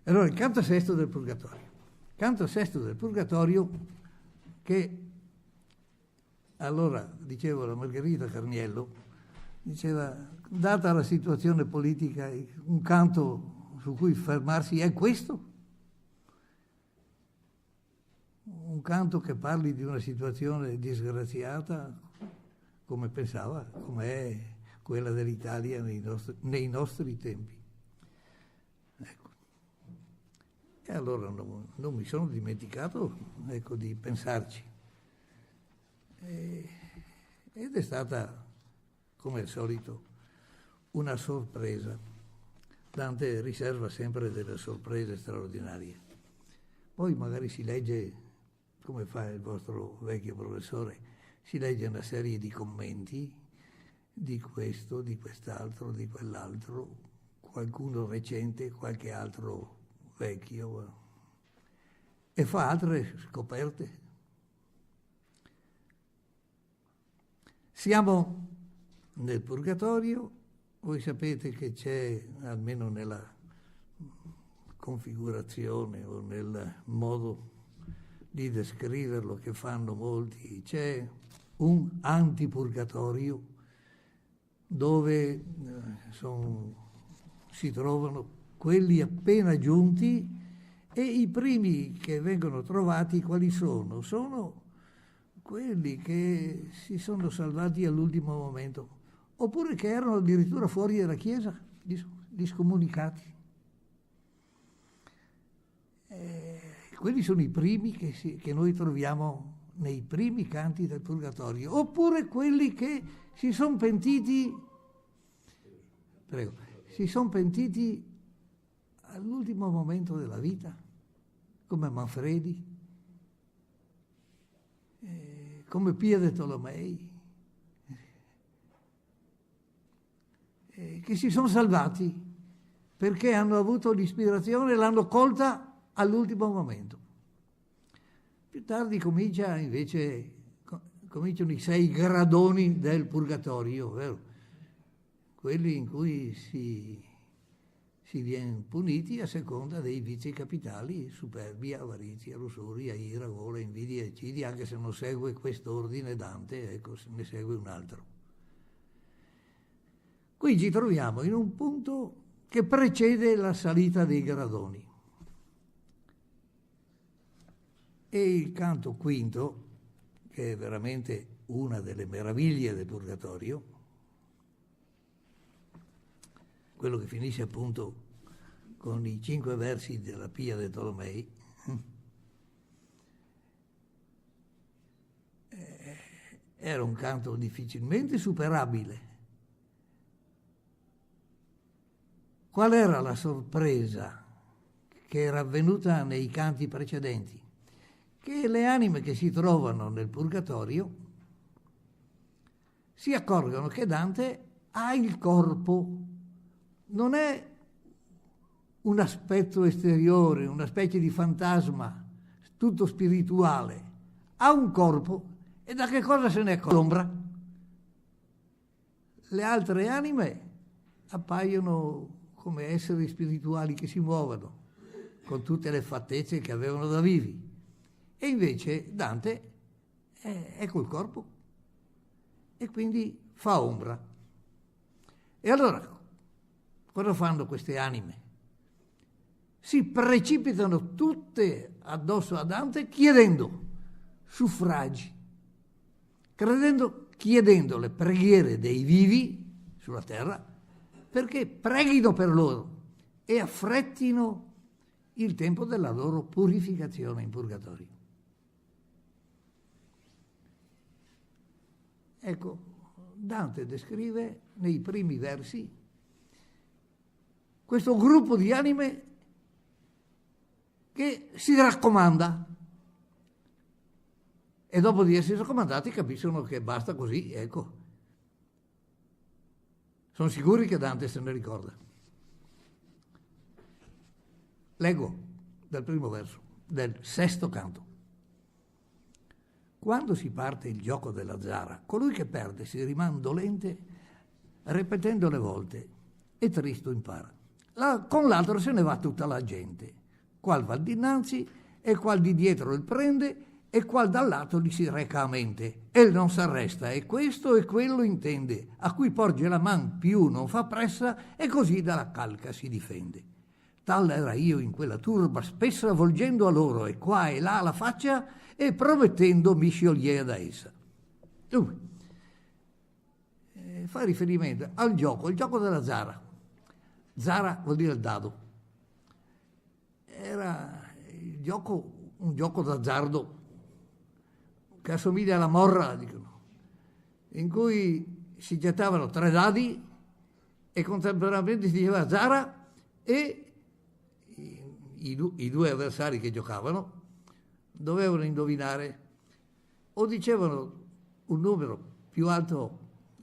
Allora, il canto sesto del Purgatorio. Canto sesto del Purgatorio che, allora, dicevo la Margherita Carniello, diceva, data la situazione politica, un canto su cui fermarsi è questo? Un canto che parli di una situazione disgraziata, come pensava, come è quella dell'Italia nei nostri tempi. Ecco. E allora non mi sono dimenticato, ecco, di pensarci. Ed è stata, come al solito, una sorpresa. Dante riserva sempre delle sorprese straordinarie. Poi magari si legge, come fa il vostro vecchio professore, si legge una serie di commenti di questo, di quest'altro, di quell'altro, qualcuno recente, qualche altro vecchio, e fa altre scoperte. Siamo nel Purgatorio, voi sapete che c'è, almeno nella configurazione o nel modo di descriverlo che fanno molti, c'è un antipurgatorio dove si trovano quelli appena giunti e i primi che vengono trovati quali sono? Sono quelli che si sono salvati all'ultimo momento, oppure che erano addirittura fuori dalla Chiesa, discomunicati. Quelli sono i primi che noi troviamo nei primi canti del Purgatorio, oppure quelli che si sono pentiti, si sono pentiti all'ultimo momento della vita, come Manfredi, come Pia de Tolomei, che si sono salvati perché hanno avuto l'ispirazione e l'hanno colta all'ultimo momento. Più tardi cominciano i 6 gradoni del Purgatorio, vero? Quelli in cui si viene puniti a seconda dei vizi capitali: superbia, avarizia, lussuria, ira, gola, invidia, eccidia, anche se non segue quest'ordine Dante, ecco, se ne segue un altro. Qui ci troviamo in un punto che precede la salita dei gradoni. E il canto quinto, che è veramente una delle meraviglie del Purgatorio, quello che finisce appunto con i 5 versi della Pia de Tolomei, era un canto difficilmente superabile. Qual era la sorpresa che era avvenuta nei canti precedenti? Che le anime che si trovano nel Purgatorio si accorgono che Dante ha il corpo, non è un aspetto esteriore, una specie di fantasma, tutto spirituale, ha un corpo, e da che cosa se ne accorge? L'ombra. Le altre anime appaiono come esseri spirituali che si muovono, con tutte le fattezze che avevano da vivi. E invece Dante è col corpo e quindi fa ombra. E allora, cosa fanno queste anime? Si precipitano tutte addosso a Dante chiedendo suffragi, chiedendo le preghiere dei vivi sulla terra perché preghino per loro e affrettino il tempo della loro purificazione in Purgatorio. Ecco, Dante descrive nei primi versi questo gruppo di anime che si raccomanda e dopo di essere raccomandati capiscono che basta così, ecco. Sono sicuri che Dante se ne ricorda. Leggo dal primo verso del sesto canto. Quando si parte il gioco della zara, colui che perde si rimane dolente, ripetendo le volte, e tristo impara. con l'altro se ne va tutta la gente. Qual va dinanzi e qual di dietro il prende e qual dal lato gli si reca a mente. E non s'arresta, e questo e quello intende, a cui porge la man più non fa pressa e così dalla calca si difende. Tal era io in quella turba spessa, volgendo a loro e qua e là la faccia e promettendo mi sciogliere da essa. Dunque, fa riferimento al gioco, il gioco della Zara. Zara vuol dire il dado. Era il gioco, un gioco d'azzardo che assomiglia alla morra, dicono, in cui si gettavano 3 dadi e contemporaneamente si diceva Zara e i due avversari che giocavano dovevano indovinare o dicevano un numero più alto,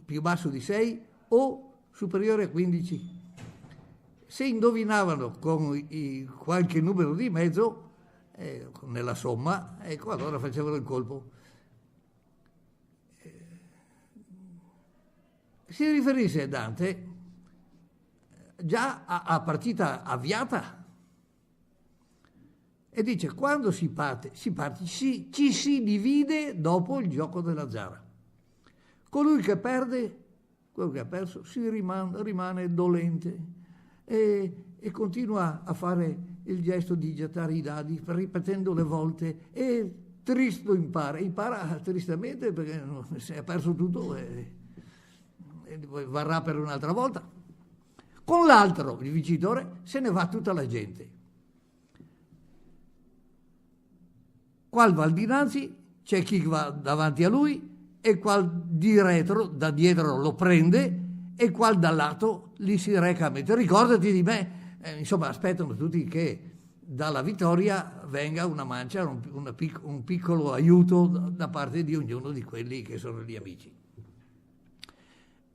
più basso di 6 o superiore a 15. Se indovinavano con qualche numero di mezzo, nella somma, ecco, allora facevano il colpo. Si riferisce a Dante già a partita avviata e dice quando ci si divide dopo il gioco della Zara. Colui che perde, quello che ha perso, rimane dolente e continua a fare il gesto di gettare i dadi ripetendo le volte e tristo impara tristamente perché si è perso tutto e varrà per un'altra volta. Con l'altro, il vincitore, se ne va tutta la gente. Qual va dinanzi, c'è chi va davanti a lui e qual da dietro lo prende e qual dal lato gli si reca a mente. Ricordati di me, insomma aspettano tutti che dalla vittoria venga una mancia, un piccolo aiuto da parte di ognuno di quelli che sono gli amici.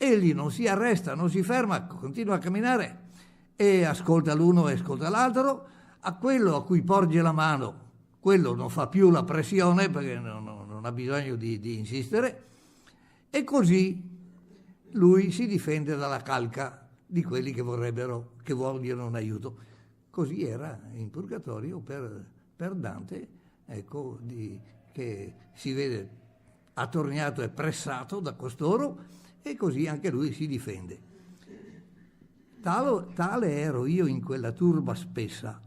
Egli non si arresta, non si ferma, continua a camminare e ascolta l'uno e ascolta l'altro, a quello a cui porge la mano, quello non fa più la pressione perché non ha bisogno di insistere e così lui si difende dalla calca di quelli che vogliono un aiuto. Così era in purgatorio per Dante, ecco, che si vede attorniato e pressato da costoro e così anche lui si difende. Tale ero io in quella turba spessa,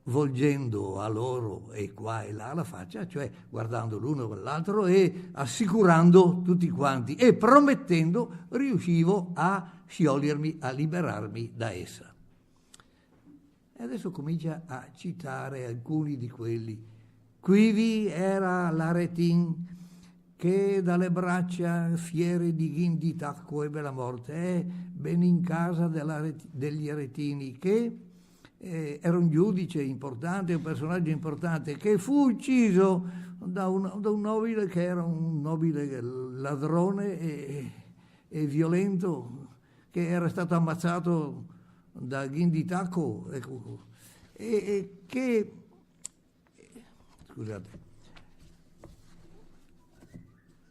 volgendo a loro e qua e là la faccia, cioè guardando l'uno con l'altro e assicurando tutti quanti e promettendo riuscivo a sciogliermi, a liberarmi da essa. E adesso comincia a citare alcuni di quelli. Quivi era l'aretin che dalle braccia fiere di Ghinditacco ebbe la morte, ben in casa degli aretini, che era un giudice importante, un personaggio importante, che fu ucciso da un nobile che era un nobile ladrone e violento, che era stato ammazzato da Ghinditacco, ecco, e che, scusate,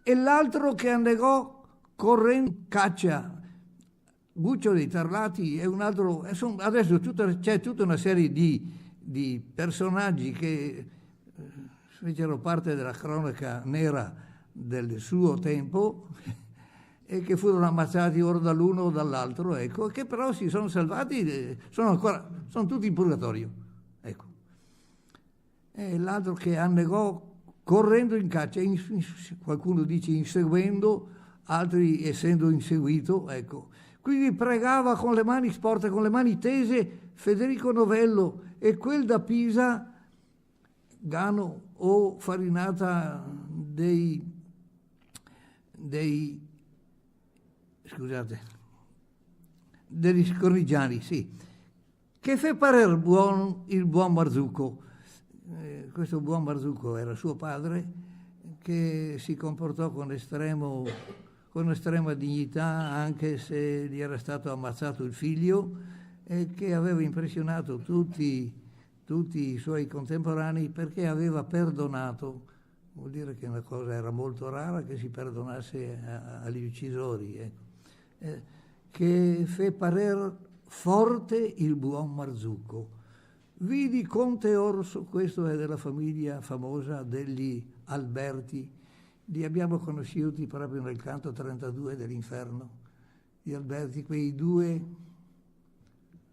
e l'altro che annegò correndo in caccia Guccio dei Tarlati e un altro, adesso c'è tutta una serie di personaggi che fecero parte della cronaca nera del suo tempo e che furono ammazzati ora dall'uno o dall'altro, ecco, che però si sono salvati, sono tutti in purgatorio, ecco. E l'altro che annegò correndo in caccia, qualcuno dice inseguendo, altri essendo inseguito, ecco. Quindi pregava con le mani sporte, con le mani tese, Federico Novello e quel da Pisa, Gano o Farinata degli Scornigiani, sì, che fe parer il buon Marzucco. Questo buon Marzucco era suo padre, che si comportò con estrema dignità, anche se gli era stato ammazzato il figlio, e che aveva impressionato tutti i suoi contemporanei perché aveva perdonato. Vuol dire che una cosa era molto rara che si perdonasse agli uccisori, ecco. Che fe parer forte il buon Marzucco. Vidi Conte Orso, questo è della famiglia famosa degli Alberti, li abbiamo conosciuti proprio nel canto 32 dell'Inferno, gli Alberti, quei due,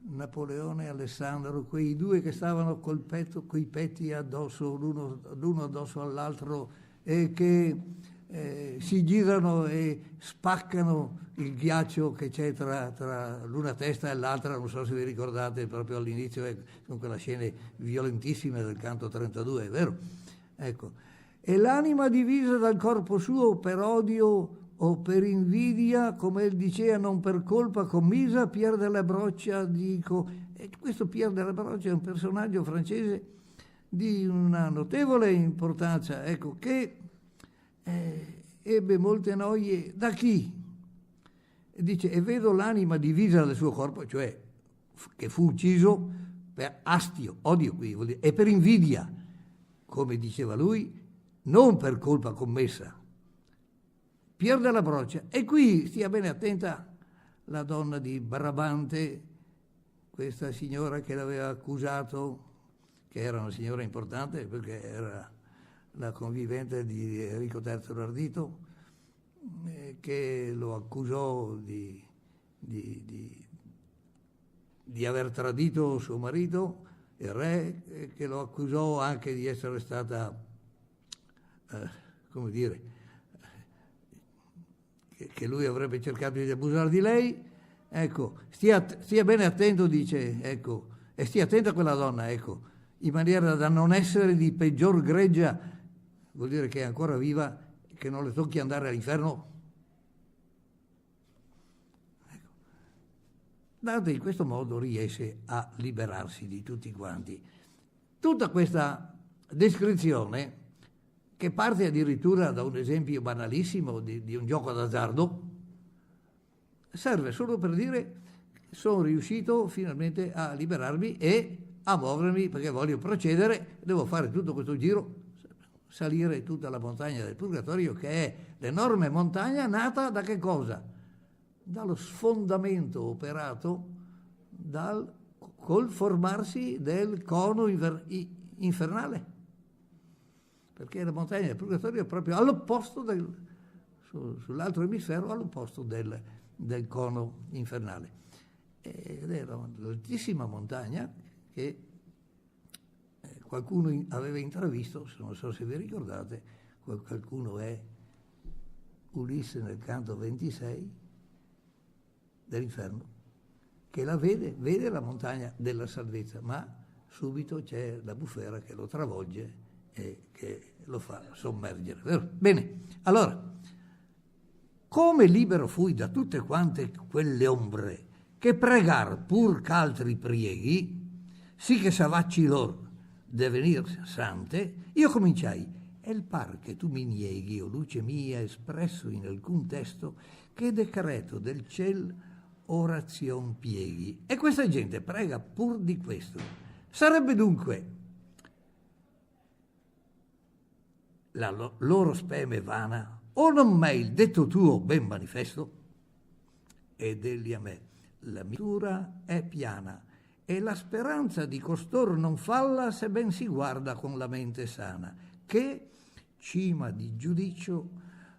Napoleone e Alessandro, quei due che stavano col petto, coi petti addosso, l'uno addosso all'altro, e che si girano e spaccano il ghiaccio che c'è tra l'una testa e l'altra. Non so se vi ricordate, proprio all'inizio, con quella scena violentissima del canto 32, è vero? Ecco. E l'anima divisa dal corpo suo per odio o per invidia, come él diceva, non per colpa commisa, Pier della Broccia, dico. E questo Pier della Broccia è un personaggio francese di una notevole importanza, ecco, che ebbe molte noie. Da chi? Dice, e vedo l'anima divisa dal suo corpo, cioè che fu ucciso per astio, odio qui, vuol dire, e per invidia, come diceva lui, non per colpa commessa. Pier della Broccia. E qui stia bene attenta la donna di Brabante, questa signora che l'aveva accusato, che era una signora importante perché era la convivente di Enrico III l'Ardito, che lo accusò di aver tradito suo marito, il re, che lo accusò anche di essere stata, come dire, che lui avrebbe cercato di abusare di lei. Ecco, stia bene attento, dice, ecco, e stia attenta a quella donna, ecco, in maniera da non essere di peggior greggia, vuol dire che è ancora viva, che non le tocchi andare all'inferno. Ecco. Dante in questo modo riesce a liberarsi di tutti quanti. Tutta questa descrizione, che parte addirittura da un esempio banalissimo di un gioco d'azzardo, serve solo per dire sono riuscito finalmente a liberarmi e a muovermi perché voglio procedere, devo fare tutto questo giro, salire tutta la montagna del Purgatorio, che è l'enorme montagna nata da che cosa? Dallo sfondamento operato col formarsi del cono infernale. Perché la montagna del Purgatorio è proprio all'opposto sull'altro emisfero, all'opposto del cono infernale. Ed era un'altissima montagna che qualcuno aveva intravisto, non so se vi ricordate, qualcuno è Ulisse nel canto 26 dell'Inferno, che la vede la montagna della salvezza, ma subito c'è la bufera che lo travolge e che lo fa sommergere, vero? Bene, allora, come libero fui da tutte quante quelle ombre che pregar pur ch'altri prieghi, sì che savacci lor de venir sante, io cominciai, e il par che tu mi nieghi, o luce mia, espresso in alcun testo, che decreto del ciel orazion pieghi. E questa gente prega pur di questo. Sarebbe dunque la loro speme vana, o non m'è il detto tuo ben manifesto? Ed egli a me, la misura è piana, e la speranza di costor non falla se ben si guarda con la mente sana, che, cima di giudicio,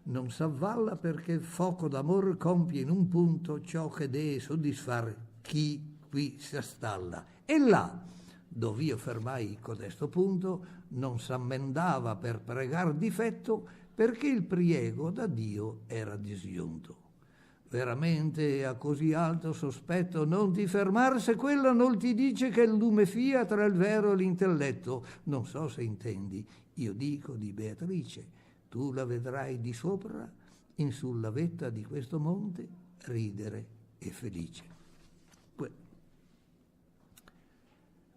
non s'avvalla perché il fuoco d'amor compie in un punto ciò che dee soddisfar chi qui si astalla. E là, dov'io fermai codesto punto, non s'ammendava per pregar difetto, perché il priego da Dio era disgiunto. Veramente a così alto sospetto non ti fermar se quella non ti dice che il lume fia tra il vero e l'intelletto. Non so se intendi, io dico di Beatrice, tu la vedrai di sopra, in sulla vetta di questo monte, ridere e felice.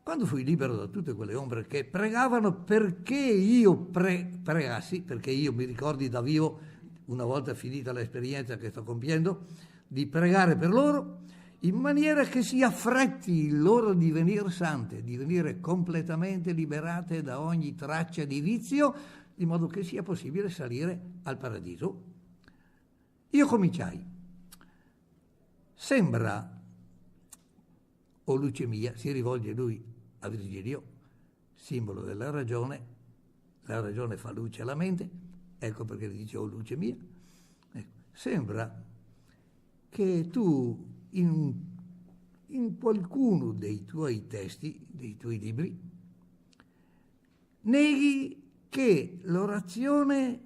Quando fui libero da tutte quelle ombre che pregavano perché io pregassi, perché io mi ricordi da vivo, una volta finita l'esperienza che sto compiendo, di pregare per loro, in maniera che si affretti il loro divenire sante, divenire completamente liberate da ogni traccia di vizio, di modo che sia possibile salire al paradiso. Io cominciai. Sembra o luce mia, si rivolge lui a Virgilio, simbolo della ragione, la ragione fa luce alla mente, ecco perché dice o luce mia. Ecco, sembra che tu in qualcuno dei tuoi testi, dei tuoi libri, neghi che l'orazione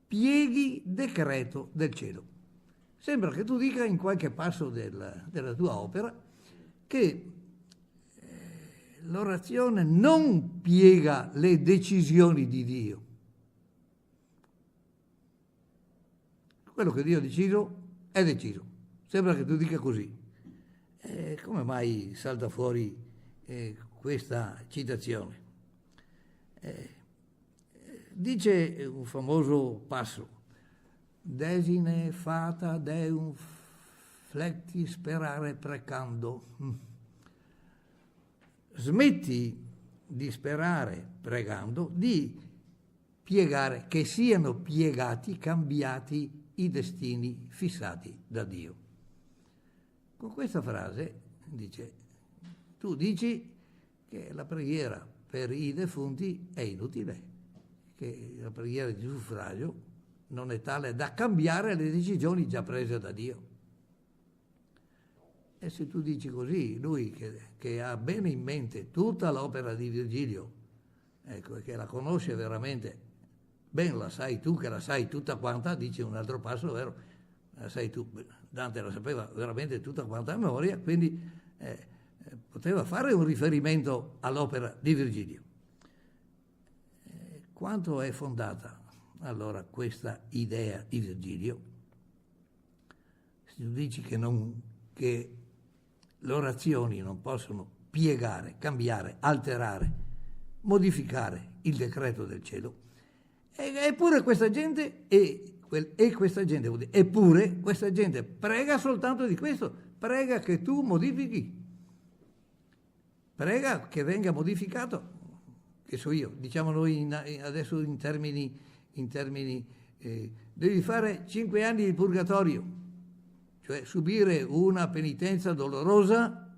pieghi decreto del cielo. Sembra che tu dica in qualche passo della tua opera che l'orazione non piega le decisioni di Dio. Quello che Dio ha deciso è deciso. Sembra che tu dica così. Come mai salta fuori questa citazione? Dice un famoso passo: desine fata deum flecti sperare precando. Smetti di sperare pregando, di piegare, che siano piegati, cambiati i destini fissati da Dio. Con questa frase tu dici che la preghiera per i defunti è inutile, che la preghiera di suffragio non è tale da cambiare le decisioni già prese da Dio. E se tu dici così, lui che ha bene in mente tutta l'opera di Virgilio, ecco, e che la conosce veramente, ben la sai tu che la sai tutta quanta, dice un altro passo, vero? La sai tu, Dante la sapeva veramente tutta quanta a memoria, quindi poteva fare un riferimento all'opera di Virgilio. Quanto è fondata allora questa idea di Virgilio? Se tu dici che le orazioni non possono piegare, cambiare, alterare, modificare il decreto del cielo, eppure questa gente eppure questa gente prega soltanto di questo, prega che tu modifichi, prega che venga modificato, che so io, diciamo noi adesso in termini devi fare 5 anni di purgatorio, cioè subire una penitenza dolorosa,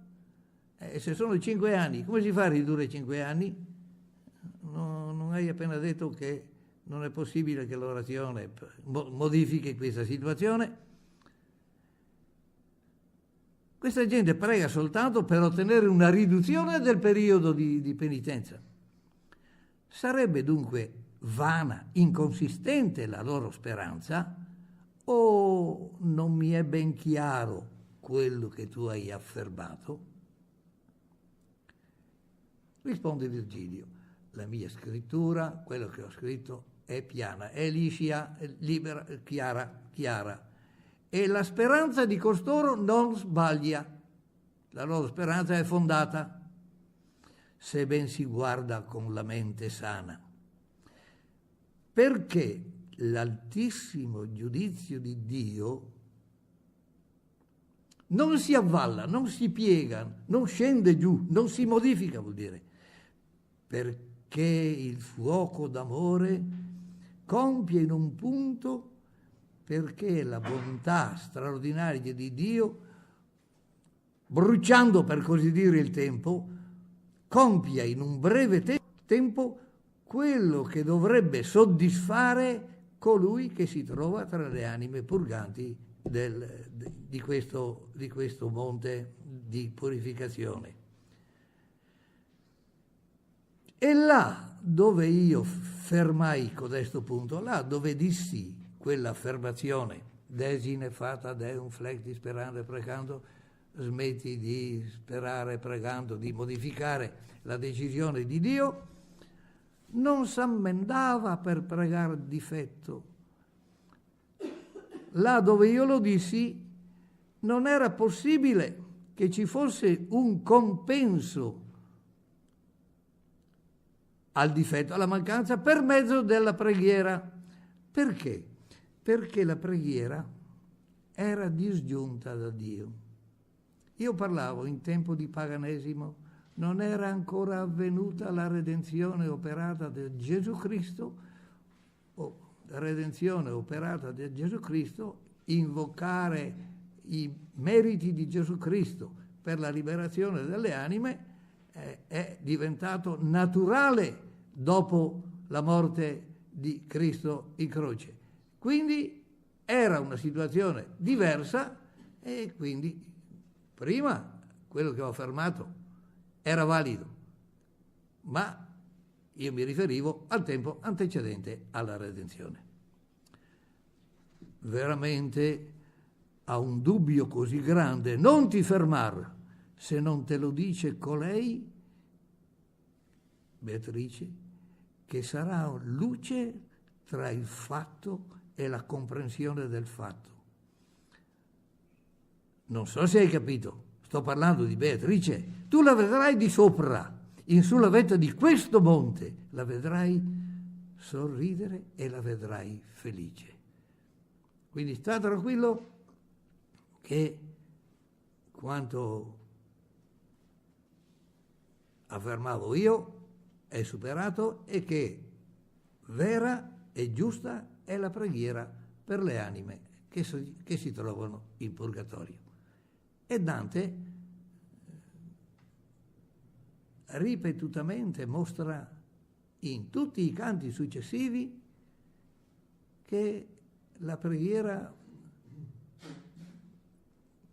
e se sono 5 anni, come si fa a ridurre 5 anni? Non hai appena detto che non è possibile che l'orazione modifichi questa situazione? Questa gente prega soltanto per ottenere una riduzione del periodo di penitenza. Sarebbe dunque vana, inconsistente la loro speranza, o non mi è ben chiaro quello che tu hai affermato? Risponde Virgilio: la mia scrittura, quello che ho scritto, è piana, è liscia, libera, chiara. E la speranza di costoro non sbaglia. La loro speranza è fondata, se ben si guarda con la mente sana. Perché l'altissimo giudizio di Dio non si avvalla, non si piega, non scende giù, non si modifica, vuol dire, perché il fuoco d'amore compie in un punto, perché la bontà straordinaria di Dio, bruciando per così dire il tempo, compia in un breve tempo quello che dovrebbe soddisfare colui che si trova tra le anime purganti di questo monte di purificazione. E là dove io fermai codesto punto, là dove dissi quell'affermazione, desine fata deum flecti sperando e pregando, smetti di sperare pregando, di modificare la decisione di Dio, non s'ammendava per pregare difetto. Là dove io lo dissi non era possibile che ci fosse un compenso al difetto, alla mancanza, per mezzo della preghiera. Perché? Perché la preghiera era disgiunta da Dio. Io parlavo in tempo di paganesimo, non era ancora avvenuta la redenzione operata da Gesù Cristo, o la redenzione operata da Gesù Cristo, invocare i meriti di Gesù Cristo per la liberazione delle anime è diventato naturale dopo la morte di Cristo in croce. Quindi era una situazione diversa e quindi prima quello che ho affermato era valido, ma io mi riferivo al tempo antecedente alla redenzione. Veramente a un dubbio così grande non ti fermar, se non te lo dice colei, Beatrice, che sarà luce tra il fatto e la comprensione del fatto. Non so se hai capito, sto parlando di Beatrice. Tu la vedrai di sopra, sulla vetta di questo monte, la vedrai sorridere e la vedrai felice. Quindi sta tranquillo che quanto affermavo io è superato e che vera e giusta è la preghiera per le anime che si trovano in purgatorio. E Dante ripetutamente mostra in tutti i canti successivi che la preghiera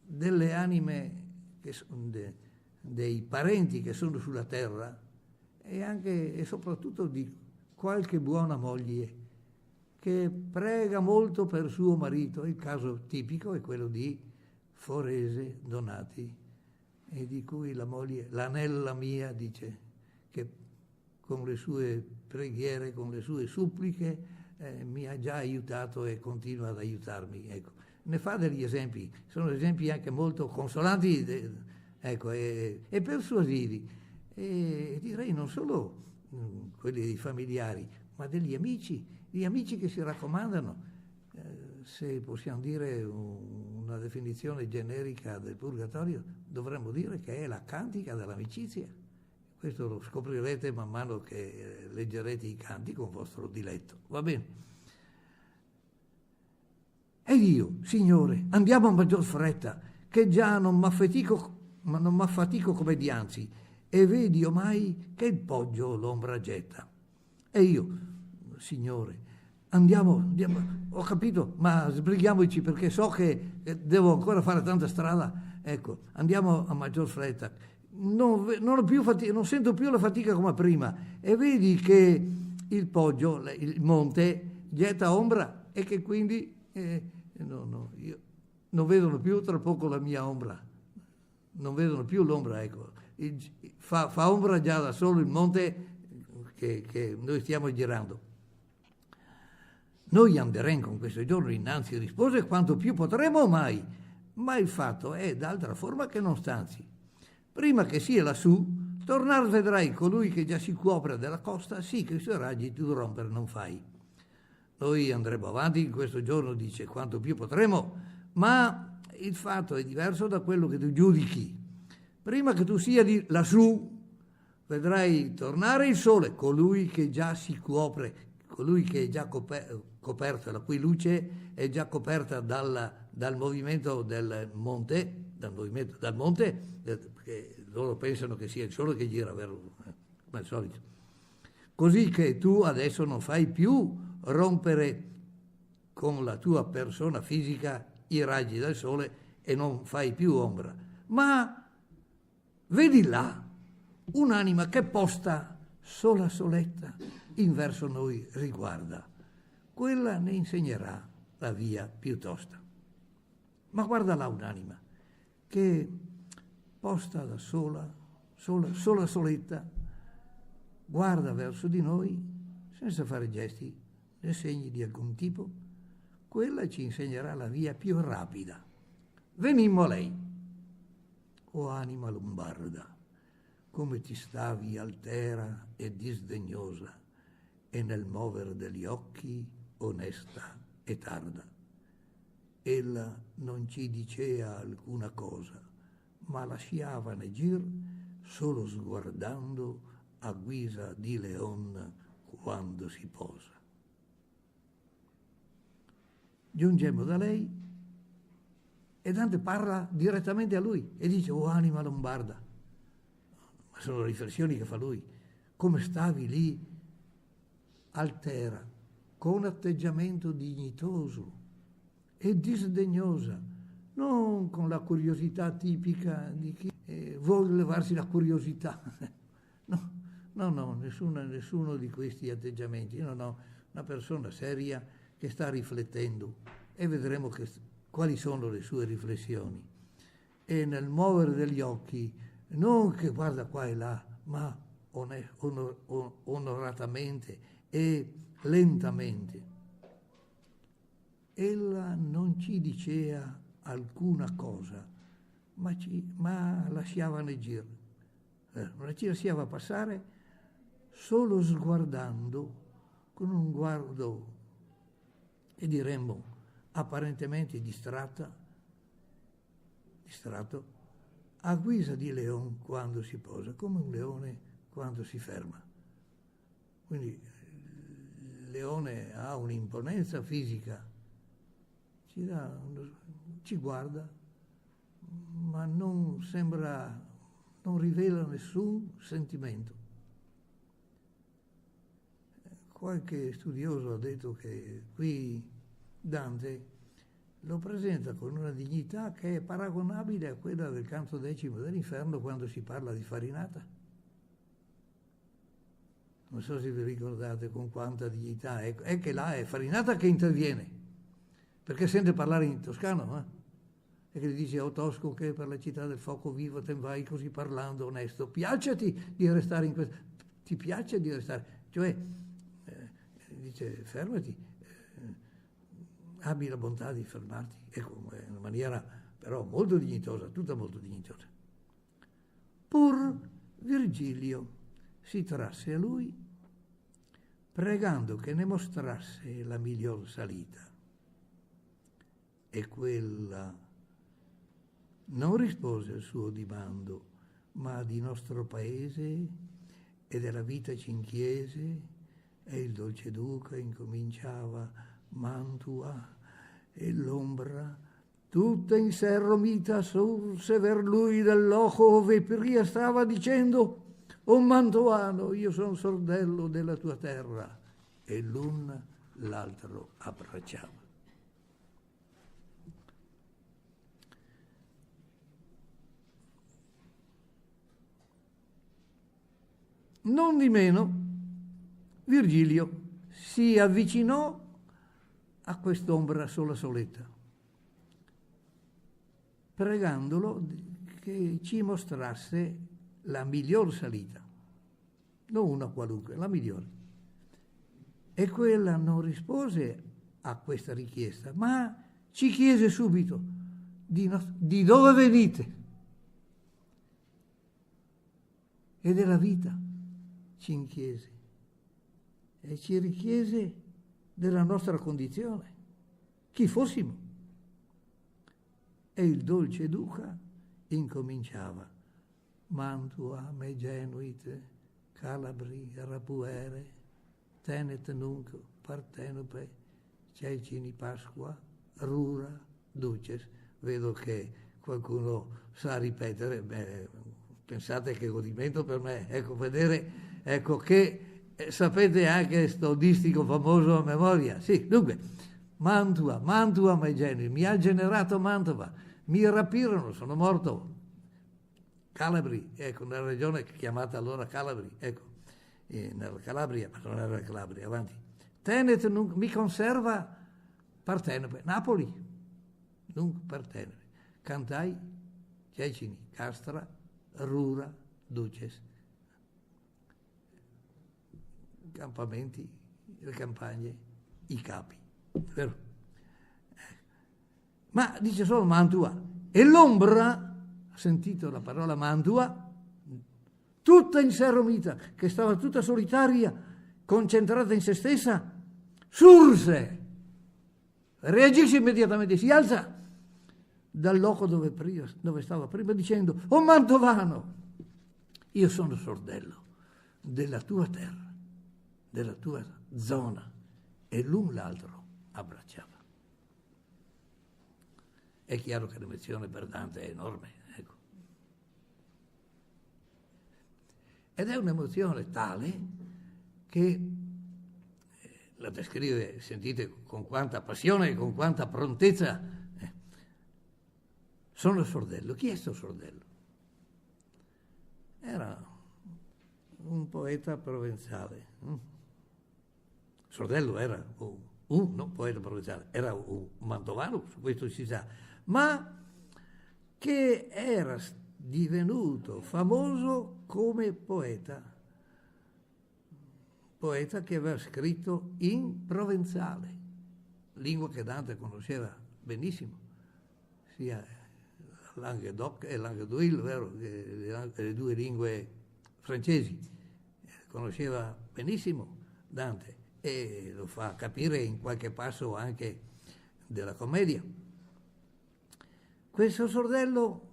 delle anime dei parenti che sono sulla terra e anche e soprattutto di qualche buona moglie che prega molto per suo marito. Il caso tipico è quello di Forese Donati, e di cui la moglie, l'anella mia, dice che con le sue preghiere, con le sue suppliche mi ha già aiutato e continua ad aiutarmi. Ecco. Ne fa degli esempi, sono esempi anche molto consolanti e persuasivi, e direi non solo quelli dei familiari, ma degli amici, gli amici che si raccomandano. Se possiamo dire una definizione generica del purgatorio, dovremmo dire che è la cantica dell'amicizia. Questo lo scoprirete man mano che leggerete i canti con vostro diletto. Va bene? Ed io, Signore, andiamo a maggior fretta, che già non m'affatico come dianzi, e vedi ormai che il poggio l'ombra getta. E io, Signore, andiamo, ho capito, ma sbrighiamoci perché so che devo ancora fare tanta strada. Ecco, andiamo a maggior fretta. Non sento più la fatica come prima, e vedi che il poggio, il monte, getta ombra e che quindi io, non vedono più tra poco la mia ombra, non vedono più l'ombra, ecco. Fa ombra già da solo il monte che noi stiamo girando. Noi anderemo con questo giorno innanzi, rispose, quanto più potremo mai, ma il fatto è d'altra forma che non stanzi. Prima che sia lassù, tornar vedrai colui che già si copre della costa, sì che i suoi raggi tu rompere non fai. Noi andremo avanti in questo giorno, dice, quanto più potremo, ma il fatto è diverso da quello che tu giudichi. Prima che tu sia lassù, vedrai tornare il sole, colui che già si copre, colui che è già coperta, la cui luce è già coperta dal movimento del monte, perché loro pensano che sia il sole che gira, vero? Come al solito. Così che tu adesso non fai più rompere con la tua persona fisica i raggi del sole e non fai più ombra, ma vedi là un'anima che posta sola soletta in verso noi riguarda, quella ne insegnerà la via più tosta. Ma guarda là un'anima che posta da sola soletta, guarda verso di noi senza fare gesti né segni di alcun tipo, quella ci insegnerà la via più rapida. Venimmo a lei. O anima lombarda, come ti stavi altera e disdegnosa, e nel mover degli occhi onesta e tarda. Ella non ci dicea alcuna cosa, ma lasciavane gir solo sguardando a guisa di leon quando si posa. Giungemmo da lei E Dante parla direttamente a lui e dice: oh anima lombarda. Ma sono riflessioni che fa lui. Come stavi lì, altera, con atteggiamento dignitoso e disdegnosa, non con la curiosità tipica di chi vuole levarsi la curiosità. No, nessuno di questi atteggiamenti. No, una persona seria che sta riflettendo, e vedremo quali sono le sue riflessioni. E nel muovere degli occhi, non che guarda qua e là, ma onoratamente e lentamente. Ella non ci diceva alcuna cosa, ma lasciava neggire, ci lasciava passare solo sguardando, con un guardo, e diremmo, apparentemente distratto, a guisa di leone quando si posa, come un leone quando si ferma. Quindi il leone ha un'imponenza fisica, ci guarda, ma non rivela nessun sentimento. Qualche studioso ha detto che qui Dante lo presenta con una dignità che è paragonabile a quella del canto 10 dell'Inferno quando si parla di Farinata. Non so se vi ricordate con quanta dignità. È che là è Farinata che interviene, perché sente parlare in toscano, e che gli dice: o tosco che per la città del fuoco vivo te vai così parlando onesto, piaceti di restare in questo, ti piace di restare, cioè dice fermati, abbi la bontà di fermarti, ecco, in una maniera però molto dignitosa, tutta molto dignitosa. Pur Virgilio si trasse a lui pregando che ne mostrasse la miglior salita, e quella non rispose al suo dimando, ma di nostro paese e della vita cinchiese, e il dolce duca incominciava Mantua, e l'ombra tutta in serro mita sorse ver lui dall'oco, ove pria stava dicendo: o mantovano, io son sordello della tua terra, e l'un l'altro abbracciava. Non di meno, Virgilio si avvicinò a quest'ombra soletta, pregandolo che ci mostrasse la miglior salita, non una qualunque, la migliore. E quella non rispose a questa richiesta, ma ci chiese subito di dove venite. E della vita ci chiese, e ci richiese della nostra condizione, chi fossimo. E il dolce duca incominciava: Mantua me genuit, Calabri rapuere, tenet nunc partenope, Cecini Pasqua, Rura duces. Vedo che qualcuno sa ripetere, pensate che godimento per me, ecco, vedere, ecco, che sapete anche sto distico famoso a memoria. Sì, dunque, Mantua me genui, mi ha generato Mantova, mi rapirono, sono morto. Calabri, ecco, nella regione chiamata allora Calabri, ecco, nella Calabria, ma non era Calabria, avanti. Tenet nunc, mi conserva Partenope, Napoli, nunc Partenope. Cantai, Cecini, Castra, Rura, Duces. Campamenti, le campagne, i capi, vero? Ma dice solo Mantua, e l'ombra, ha sentito la parola Mantua, tutta in serro mita, che stava tutta solitaria, concentrata in se stessa, surse, reagisce immediatamente, si alza dal loco dove stava prima, dicendo: o mantovano, io sono sordello della tua terra, della tua zona, e l'un l'altro abbracciava. è chiaro che l'emozione per Dante è enorme. Ecco. Ed è un'emozione tale che la descrive, sentite con quanta passione e con quanta prontezza. Sono Sordello. Chi è sto Sordello? Era un poeta provenzale. Sordello era non poeta provenzale, era un mantovano, su questo si sa, ma che era divenuto famoso come poeta che aveva scritto in provenzale, lingua che Dante conosceva benissimo, sia Languedoc e Languedoil, vero? Le due lingue francesi, conosceva benissimo Dante e lo fa capire in qualche passo anche della commedia. Questo Sordello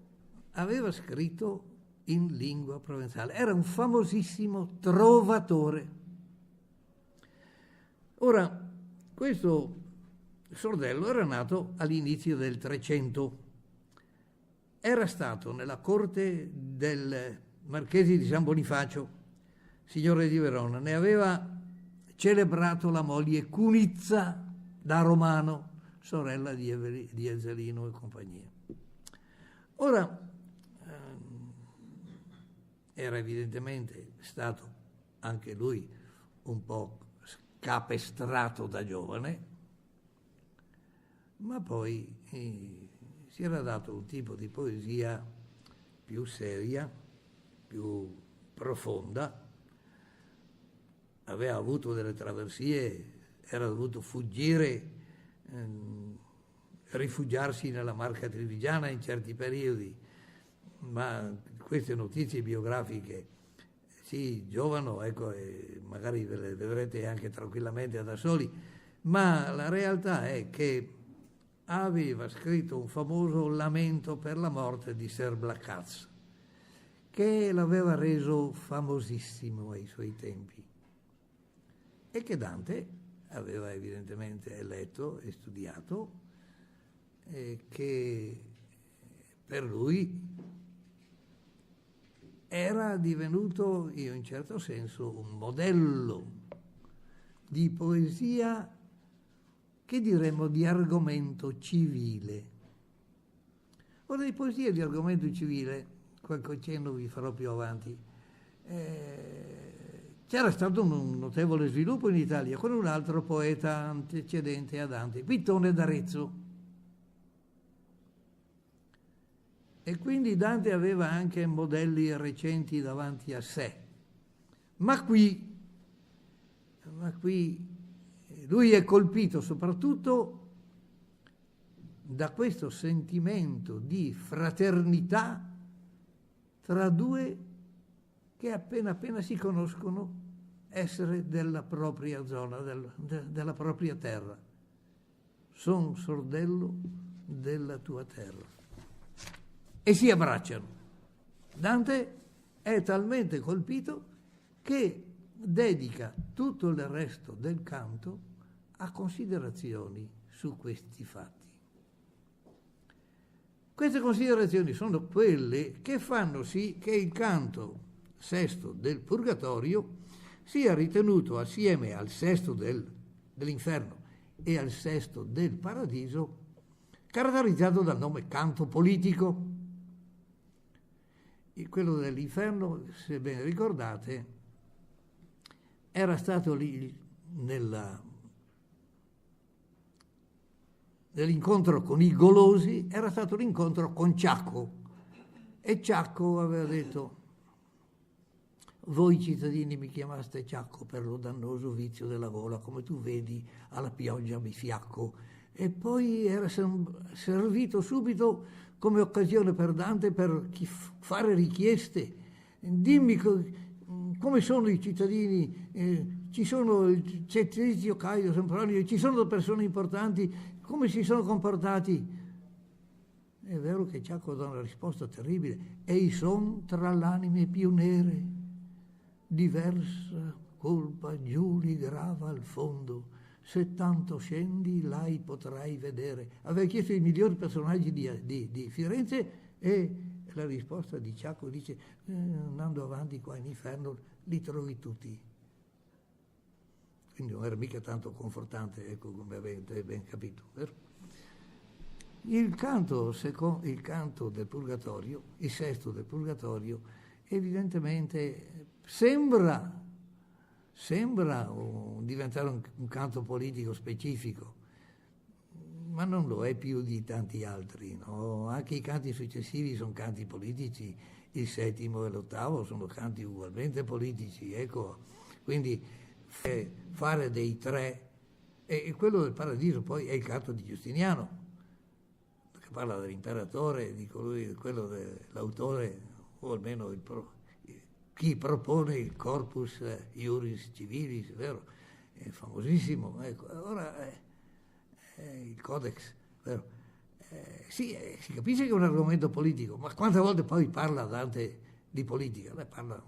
aveva scritto in lingua provenzale, era un famosissimo trovatore. Ora, questo Sordello era nato all'inizio del 300, era stato nella corte del Marchese di San Bonifacio, signore di Verona, ne aveva celebrato la moglie Cunizza da Romano, sorella di Ezzelino e compagnia. Ora, era evidentemente stato anche lui un po' capestrato da giovane, ma poi si era dato un tipo di poesia più seria, più profonda, aveva avuto delle traversie, era dovuto fuggire, rifugiarsi nella Marca Trevigiana in certi periodi, ma queste notizie biografiche si giovano, ecco, e magari ve le vedrete anche tranquillamente da soli, ma la realtà è che aveva scritto un famoso lamento per la morte di Sir Blackaz, che l'aveva reso famosissimo ai suoi tempi e che Dante aveva evidentemente letto e studiato, e che per lui era divenuto, in un certo senso, un modello di poesia, che diremmo di argomento civile. Ora, di poesia di argomento civile, qualche cenno vi farò più avanti, c'era stato un notevole sviluppo in Italia con un altro poeta antecedente a Dante, Pittone d'Arezzo. E quindi Dante aveva anche modelli recenti davanti a sé. Ma qui lui è colpito soprattutto da questo sentimento di fraternità tra due che appena si conoscono essere della propria zona, della propria terra. Son Sordello della tua terra. E si abbracciano. Dante è talmente colpito che dedica tutto il resto del canto a considerazioni su questi fatti. Queste considerazioni sono quelle che fanno sì che il canto sesto del Purgatorio sia ritenuto, assieme al sesto dell'Inferno e al sesto del Paradiso, caratterizzato dal nome canto politico. Quello dell'Inferno, se ben ricordate, era stato lì nell'incontro con i golosi, era stato l'incontro con Ciacco, e Ciacco aveva detto: voi cittadini mi chiamaste Ciacco per lo dannoso vizio della gola, come tu vedi alla pioggia mi fiacco. E poi era servito subito come occasione per Dante per fare richieste. Dimmi come sono i cittadini, c'è Tizio, Caio, Sempronio, ci sono persone importanti, come si sono comportati? È vero che Ciacco dà una risposta terribile: ei son tra l'anime più nere, diversa colpa giù li grava al fondo, se tanto scendi, là potrai vedere. Aveva chiesto i migliori personaggi di Firenze e la risposta di Ciacco dice andando avanti qua in inferno li trovi tutti. Quindi non era mica tanto confortante, ecco, come avete ben capito. Vero? Il canto del Purgatorio, il sesto del Purgatorio, evidentemente sembra diventare un canto politico specifico, ma non lo è più di tanti altri, no? Anche i canti successivi sono canti politici, il settimo e l'ottavo sono canti ugualmente politici, ecco. Quindi fare dei tre, e quello del Paradiso poi è il canto di Giustiniano, che parla dell'imperatore, di colui, quello dell'autore, o almeno chi propone il corpus iuris civilis, vero? È famosissimo, ecco. Ora il codex, vero? Sì, si capisce che è un argomento politico, ma quante volte poi parla Dante di politica? Beh, parla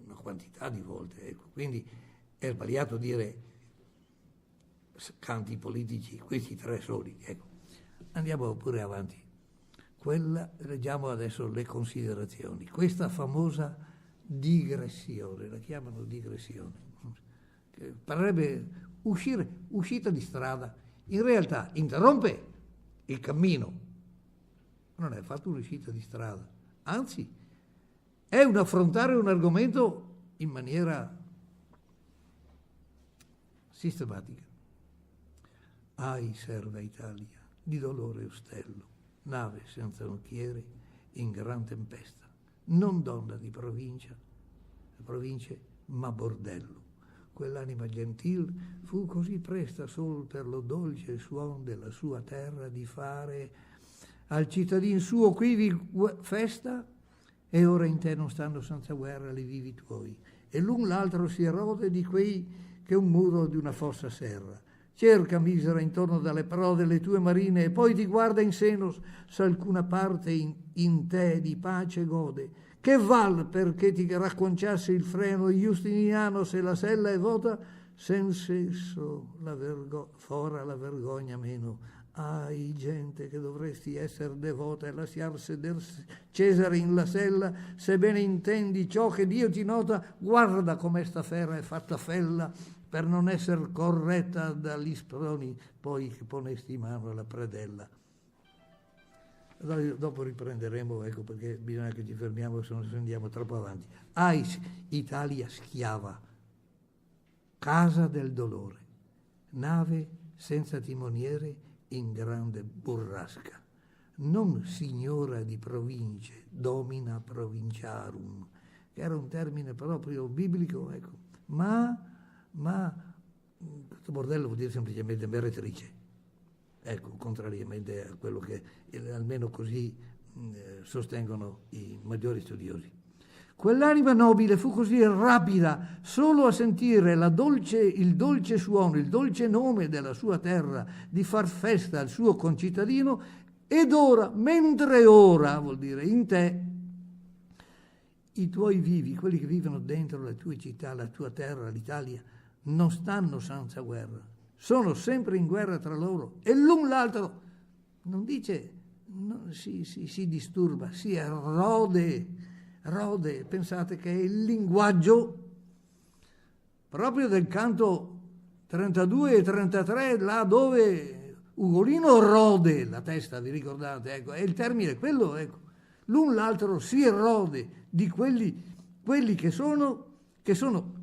una quantità di volte, ecco. Quindi è sbagliato dire canti politici, questi tre soli, ecco. Andiamo pure avanti. Leggiamo adesso le considerazioni. Questa famosa digressione, la chiamano digressione, che parrebbe uscita di strada, in realtà interrompe il cammino, non è affatto un'uscita di strada, anzi è un affrontare un argomento in maniera sistematica. Ahi serva Italia, di dolore ostello, nave senza nocchiere in gran tempesta, non donna di province, ma bordello. Quell'anima gentil fu così presta sol per lo dolce suon della sua terra di fare al cittadin suo quivi festa, e ora in te non stanno senza guerra le vivi tuoi, e l'un l'altro si erode di quei che un muro di una fossa serra. Cerca misera intorno dalle prode le tue marine, e poi ti guarda in seno se alcuna parte in te di pace gode. Che val perché ti racconciasse il freno Giustiniano se la sella è vota, senza esso fora la vergogna meno. Ahi, gente che dovresti essere devota e lasciar seder Cesare in la sella, sebbene intendi ciò che Dio ti nota, guarda come sta ferra è fatta fella, per non essere corretta dagli sproni, poi che ponesti in mano alla predella. Dopo riprenderemo, ecco, perché bisogna che ci fermiamo, se no andiamo troppo avanti. Ais, Italia schiava, casa del dolore, nave senza timoniere in grande burrasca, non signora di province, domina provinciarum, che era un termine proprio biblico, ecco, ma questo bordello vuol dire semplicemente meretrice, ecco, contrariamente a quello che almeno così sostengono i maggiori studiosi. Quell'anima nobile fu così rapida solo a sentire il dolce suono, il dolce nome della sua terra, di far festa al suo concittadino, ed ora, mentre ora, vuol dire in te, i tuoi vivi, quelli che vivono dentro le tue città, la tua terra, l'Italia, non stanno senza guerra, sono sempre in guerra tra loro, e l'un l'altro non dice si disturba, si rode. Pensate che è il linguaggio proprio del canto 32 e 33, là dove Ugolino rode la testa, vi ricordate? Ecco, è il termine quello, ecco. L'un l'altro si rode di quelli che sono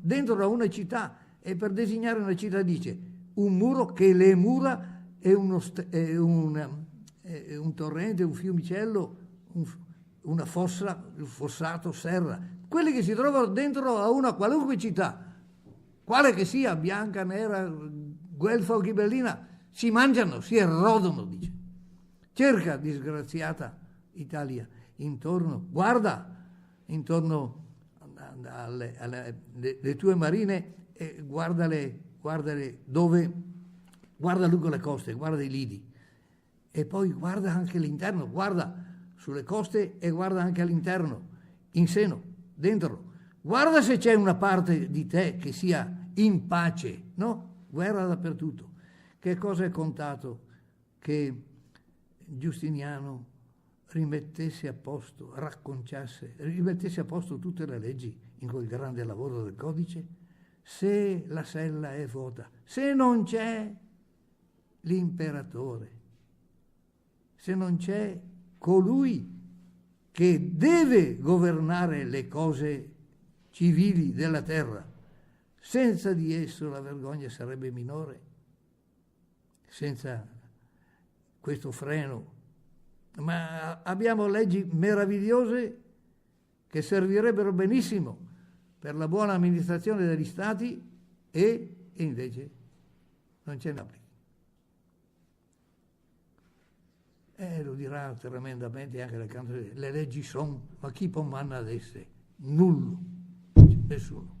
dentro a una città, e per designare una città dice un muro, che le mura è un torrente, un fiumicello, una fossa, un fossato, serra. Quelli che si trovano dentro a una qualunque città, quale che sia, bianca, nera, guelfa o ghibellina, si mangiano, si erodono, dice. Cerca, disgraziata Italia, guarda intorno alle tue marine, e guardale dove, guarda lungo le coste, guarda i lidi, e poi guarda anche l'interno, guarda sulle coste e guarda anche all'interno, in seno, dentro. Guarda se c'è una parte di te che sia in pace, no? guerra dappertutto. Che cosa è contato? Che Giustiniano rimettesse a posto, rimettesse a posto tutte le leggi in quel grande lavoro del codice? Se la sella è vuota, se non c'è l'imperatore, se non c'è colui che deve governare le cose civili della terra, senza di esso la vergogna sarebbe minore, senza questo freno. Ma abbiamo leggi meravigliose che servirebbero benissimo per la buona amministrazione degli stati e invece non ce ne applica. Lo dirà tremendamente anche le canzoni. Le leggi sono, ma chi può manna ad esse? Nullo, nessuno.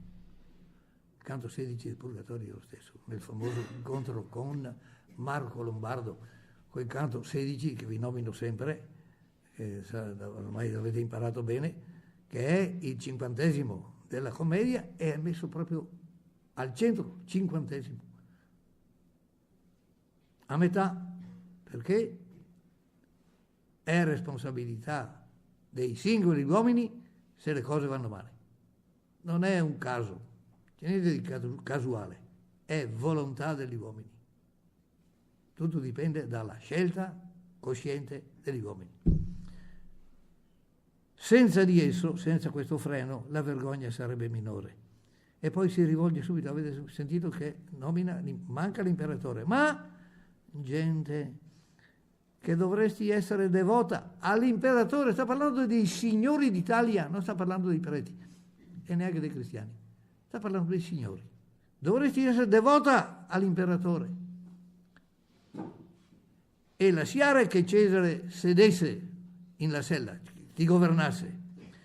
Il canto 16 del Purgatorio è lo stesso, nel famoso incontro con Marco Lombardo, quel canto 16 che vi nomino sempre, ormai l'avete imparato bene, che è il 50° della commedia e è messo proprio al centro, 50°. A metà, perché è responsabilità dei singoli uomini se le cose vanno male. Non è un caso, c'è niente di casuale, è volontà degli uomini. Tutto dipende dalla scelta cosciente degli uomini. Senza di esso, senza questo freno, la vergogna sarebbe minore. E poi si rivolge subito, avete sentito che manca l'imperatore, ma gente che dovresti essere devota all'imperatore, sta parlando dei signori d'Italia, non sta parlando dei preti e neanche dei cristiani, sta parlando dei signori. Dovresti essere devota all'imperatore e lasciare che Cesare sedesse in la sella, ti governasse,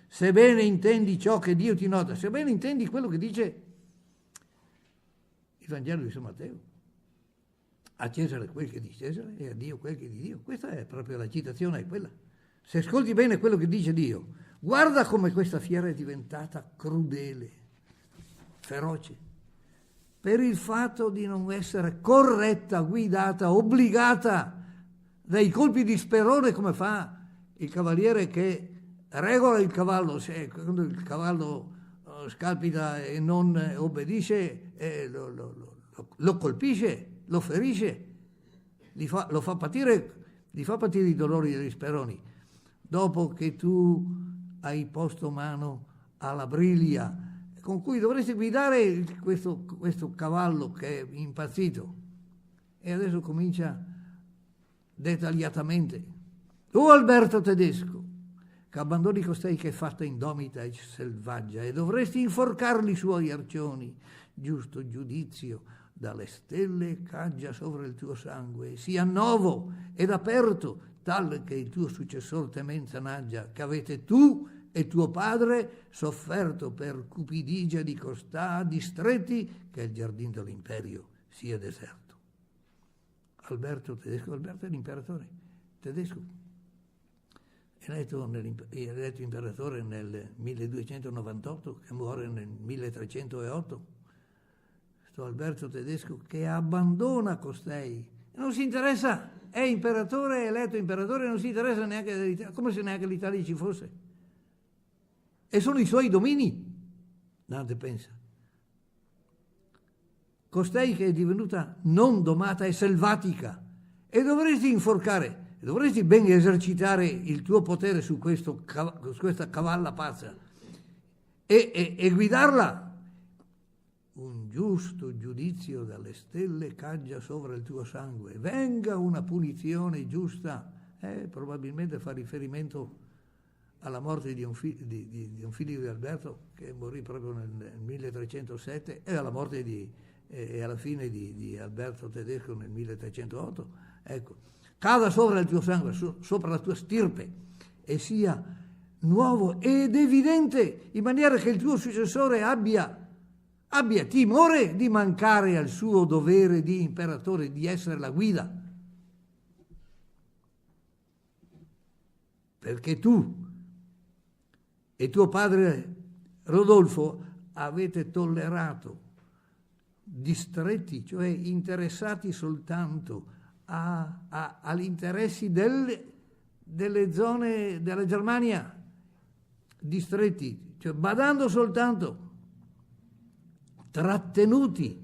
sebbene intendi ciò che Dio ti nota, sebbene intendi quello che dice il Vangelo di San Matteo. A Cesare quel che è di Cesare e a Dio quel che è di Dio. Questa è proprio la citazione, è quella. Se ascolti bene quello che dice Dio, guarda come questa fiera è diventata crudele, feroce, per il fatto di non essere corretta, guidata, obbligata dai colpi di sperone come fa il cavaliere che regola il cavallo. Se quando il cavallo scalpita e non obbedisce, lo colpisce, lo ferisce, lo fa patire i dolori degli speroni. Dopo che tu hai posto mano alla briglia con cui dovresti guidare questo cavallo che è impazzito, e adesso comincia dettagliatamente. Tu, Alberto Tedesco, che abbandoni costei che è fatta indomita e selvaggia, e dovresti inforcarli i suoi arcioni, giusto giudizio dalle stelle caggia sopra il tuo sangue, sia novo ed aperto, tal che il tuo successor temenza naggia, che avete tu e tuo padre sofferto per cupidigia di costà distretti, che il giardin dell'imperio sia deserto. Alberto Tedesco, Alberto è l'imperatore tedesco, eletto imperatore nel 1298, che muore nel 1308. Alberto Tedesco che abbandona costei, non si interessa, è imperatore, è eletto imperatore, non si interessa neanche dell'Italia, come se neanche l'Italia ci fosse, e sono i suoi domini. Dante pensa, costei che è divenuta non domata e selvatica, e dovresti inforcare, dovresti ben esercitare il tuo potere su questa cavalla pazza e guidarla. Un giusto giudizio dalle stelle caggia sopra il tuo sangue, venga una punizione giusta. Probabilmente fa riferimento alla morte di un figlio di Alberto, che morì proprio nel 1307, e alla morte e alla fine di Alberto Tedesco nel 1308. Ecco, cada sopra il tuo sangue, sopra la tua stirpe, e sia nuovo ed evidente, in maniera che il tuo successore abbia timore di mancare al suo dovere di imperatore, di essere la guida. Perché tu e tuo padre Rodolfo avete tollerato distretti, cioè interessati soltanto agli interessi delle zone della Germania, distretti, cioè badando soltanto, trattenuti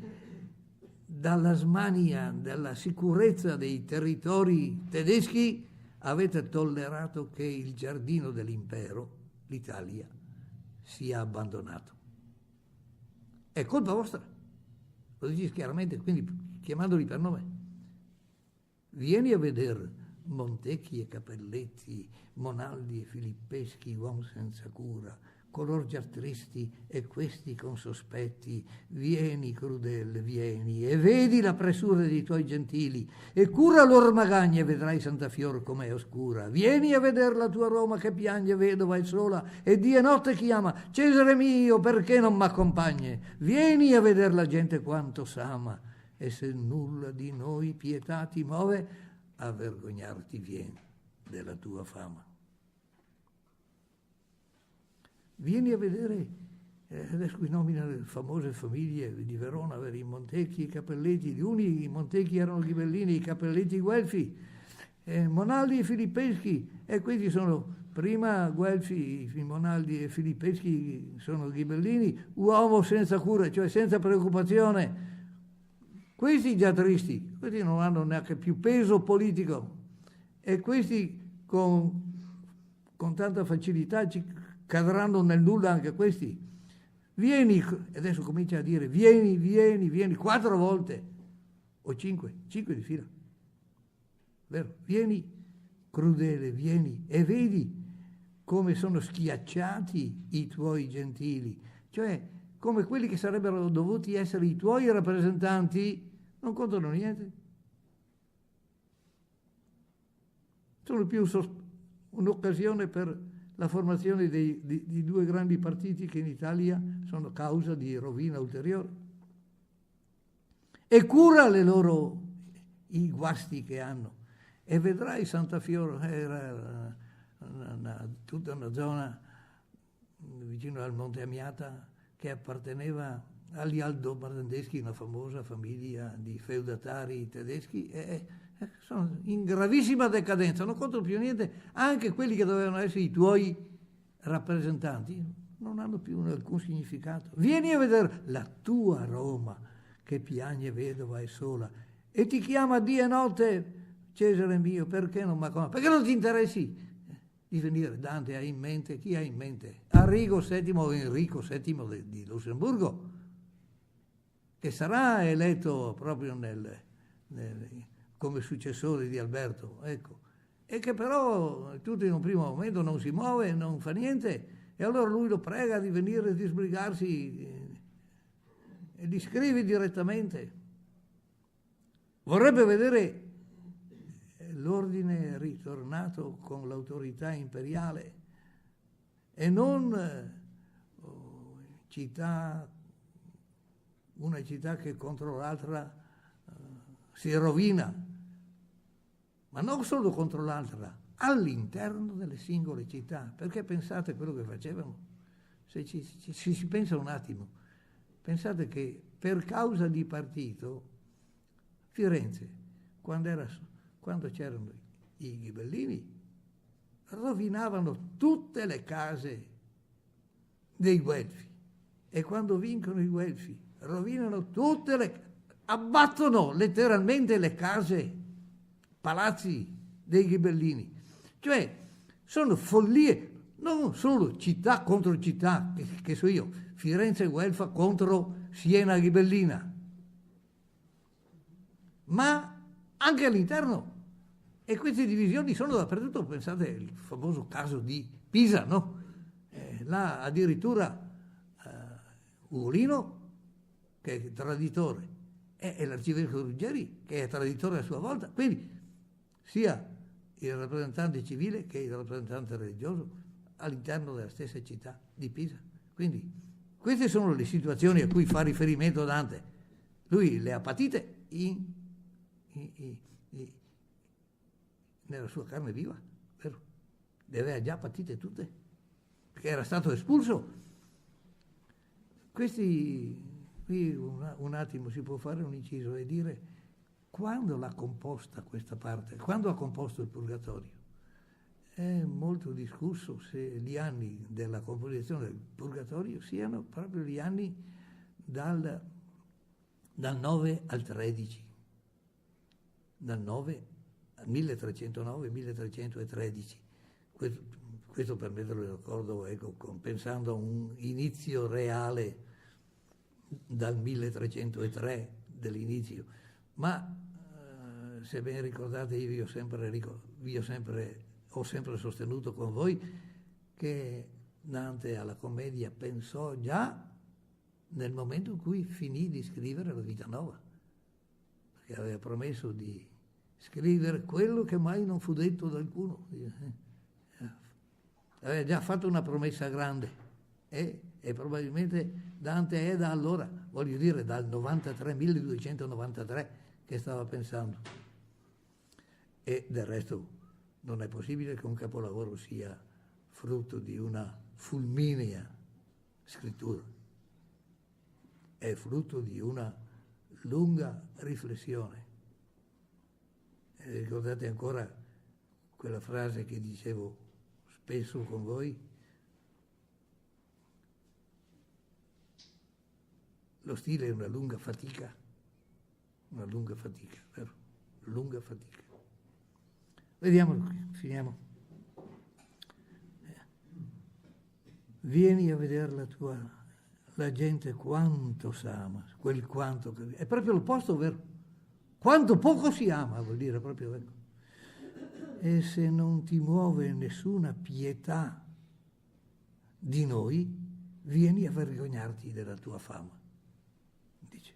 dalla smania, dalla sicurezza dei territori tedeschi, avete tollerato che il giardino dell'impero, l'Italia, sia abbandonato. È colpa vostra, lo dici chiaramente, quindi chiamandoli per nome. Vieni a vedere Montecchi e Capelletti, Monaldi e Filippeschi, uom senza cura, color già tristi e questi con sospetti. Vieni, crudele, vieni, e vedi la pressura dei tuoi gentili, e cura lor magagne, vedrai Santa Fior com'è oscura. Vieni a vedere la tua Roma che piange vedova e sola, e dì e notte chiama, Cesare mio, perché non m'accompagni? Vieni a vedere la gente quanto s'ama, e se nulla di noi pietà ti muove, a vergognarti vieni della tua fama. Vieni a vedere, adesso qui nomina le famose famiglie di Verona, i Montecchi e i Capelletti, gli uni i Montecchi erano ghibellini, i Capelletti Guelfi, Monaldi e Filippeschi, e questi sono prima Guelfi, Monaldi e Filippeschi sono ghibellini, uomo senza cura, cioè senza preoccupazione. Questi già tristi, questi non hanno neanche più peso politico, e questi con tanta facilità cadranno nel nulla anche questi. Vieni, adesso comincia a dire vieni, vieni, vieni, 4 volte, o 5 di fila. Vero? Vieni, crudele, vieni, e vedi come sono schiacciati i tuoi gentili, cioè come quelli che sarebbero dovuti essere i tuoi rappresentanti non contano niente. Sono più un'occasione per la formazione di 2 grandi partiti che in Italia sono causa di rovina ulteriore. E cura i guasti che hanno. E vedrai Santa Fiora, era tutta una zona vicino al Monte Amiata che apparteneva agli aldobrandeschi, una famosa famiglia di feudatari tedeschi, sono in gravissima decadenza, non contano più niente. Anche quelli che dovevano essere i tuoi rappresentanti non hanno più alcun significato. Vieni a vedere la tua Roma che piagne vedova e sola, e ti chiama dì e notte, Cesare mio, perché non m'accompagni? Perché non ti interessi di venire? Dante ha in mente, chi ha in mente? Arrigo VII o Enrico VII di Lussemburgo, che sarà eletto proprio come successore di Alberto, ecco, e che però tutto in un primo momento non si muove, non fa niente, e allora lui lo prega di venire, di sbrigarsi, e gli scrive direttamente. Vorrebbe vedere l'ordine ritornato con l'autorità imperiale, e non una città che contro l'altra si rovina, ma non solo contro l'altra, all'interno delle singole città. Perché pensate quello che facevano? Se ci si pensa un attimo, pensate che per causa di partito Firenze, quando c'erano i ghibellini, rovinavano tutte le case dei Guelfi, e quando vincono i Guelfi rovinano abbattono letteralmente le case, palazzi dei ghibellini. Cioè sono follie, non solo città contro città, che so io, Firenze Guelfa contro Siena ghibellina, ma anche all'interno. E queste divisioni sono dappertutto. Pensate al famoso caso di Pisa, no? Là addirittura Ugolino, che è traditore, e l'arcivescovo Ruggeri, che è traditore a sua volta. Quindi sia il rappresentante civile che il rappresentante religioso all'interno della stessa città di Pisa. Quindi queste sono le situazioni a cui fa riferimento Dante. Lui le ha patite nella sua carne viva, vero? Le aveva già patite tutte, perché era stato espulso. Questi qui un attimo si può fare un inciso e dire quando l'ha composta questa parte, quando ha composto il Purgatorio. È molto discusso se gli anni della composizione del Purgatorio siano proprio gli anni dal 9 al 13, dal 9 al 1309-1313. Questo per metterlo d'accordo, ecco, pensando a un inizio reale dal 1303 dell'inizio, ma se ben ricordate io ho sempre sostenuto con voi che Dante alla commedia pensò già nel momento in cui finì di scrivere la Vita Nova, perché aveva promesso di scrivere quello che mai non fu detto da alcuno. Aveva già fatto una promessa grande e probabilmente Dante è da allora, voglio dire dal 1293 che stava pensando. E del resto non è possibile che un capolavoro sia frutto di una fulminea scrittura, è frutto di una lunga riflessione. Ricordate ancora quella frase che dicevo spesso con voi? Lo stile è una lunga fatica, vero? Lunga fatica. Vediamo qui, finiamo. Vieni a vedere la gente quanto s'ama, quel quanto che è proprio l'opposto, vero? Quanto poco si ama, vuol dire proprio, ecco. E se non ti muove nessuna pietà di noi, vieni a vergognarti della tua fama, dice.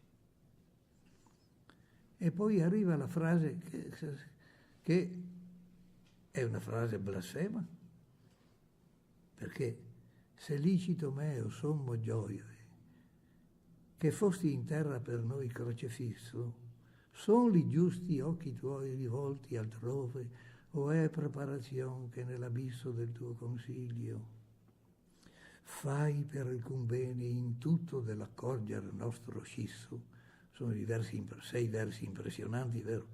E poi arriva la frase che è una frase blasfema, perché se licito meo sommo gioia, che fosti in terra per noi crocefisso, son li giusti occhi tuoi rivolti altrove, o è preparazione che nell'abisso del tuo consiglio fai per alcun bene in tutto dell'accorgere nostro scisso. Sono 6 versi impressionanti, vero?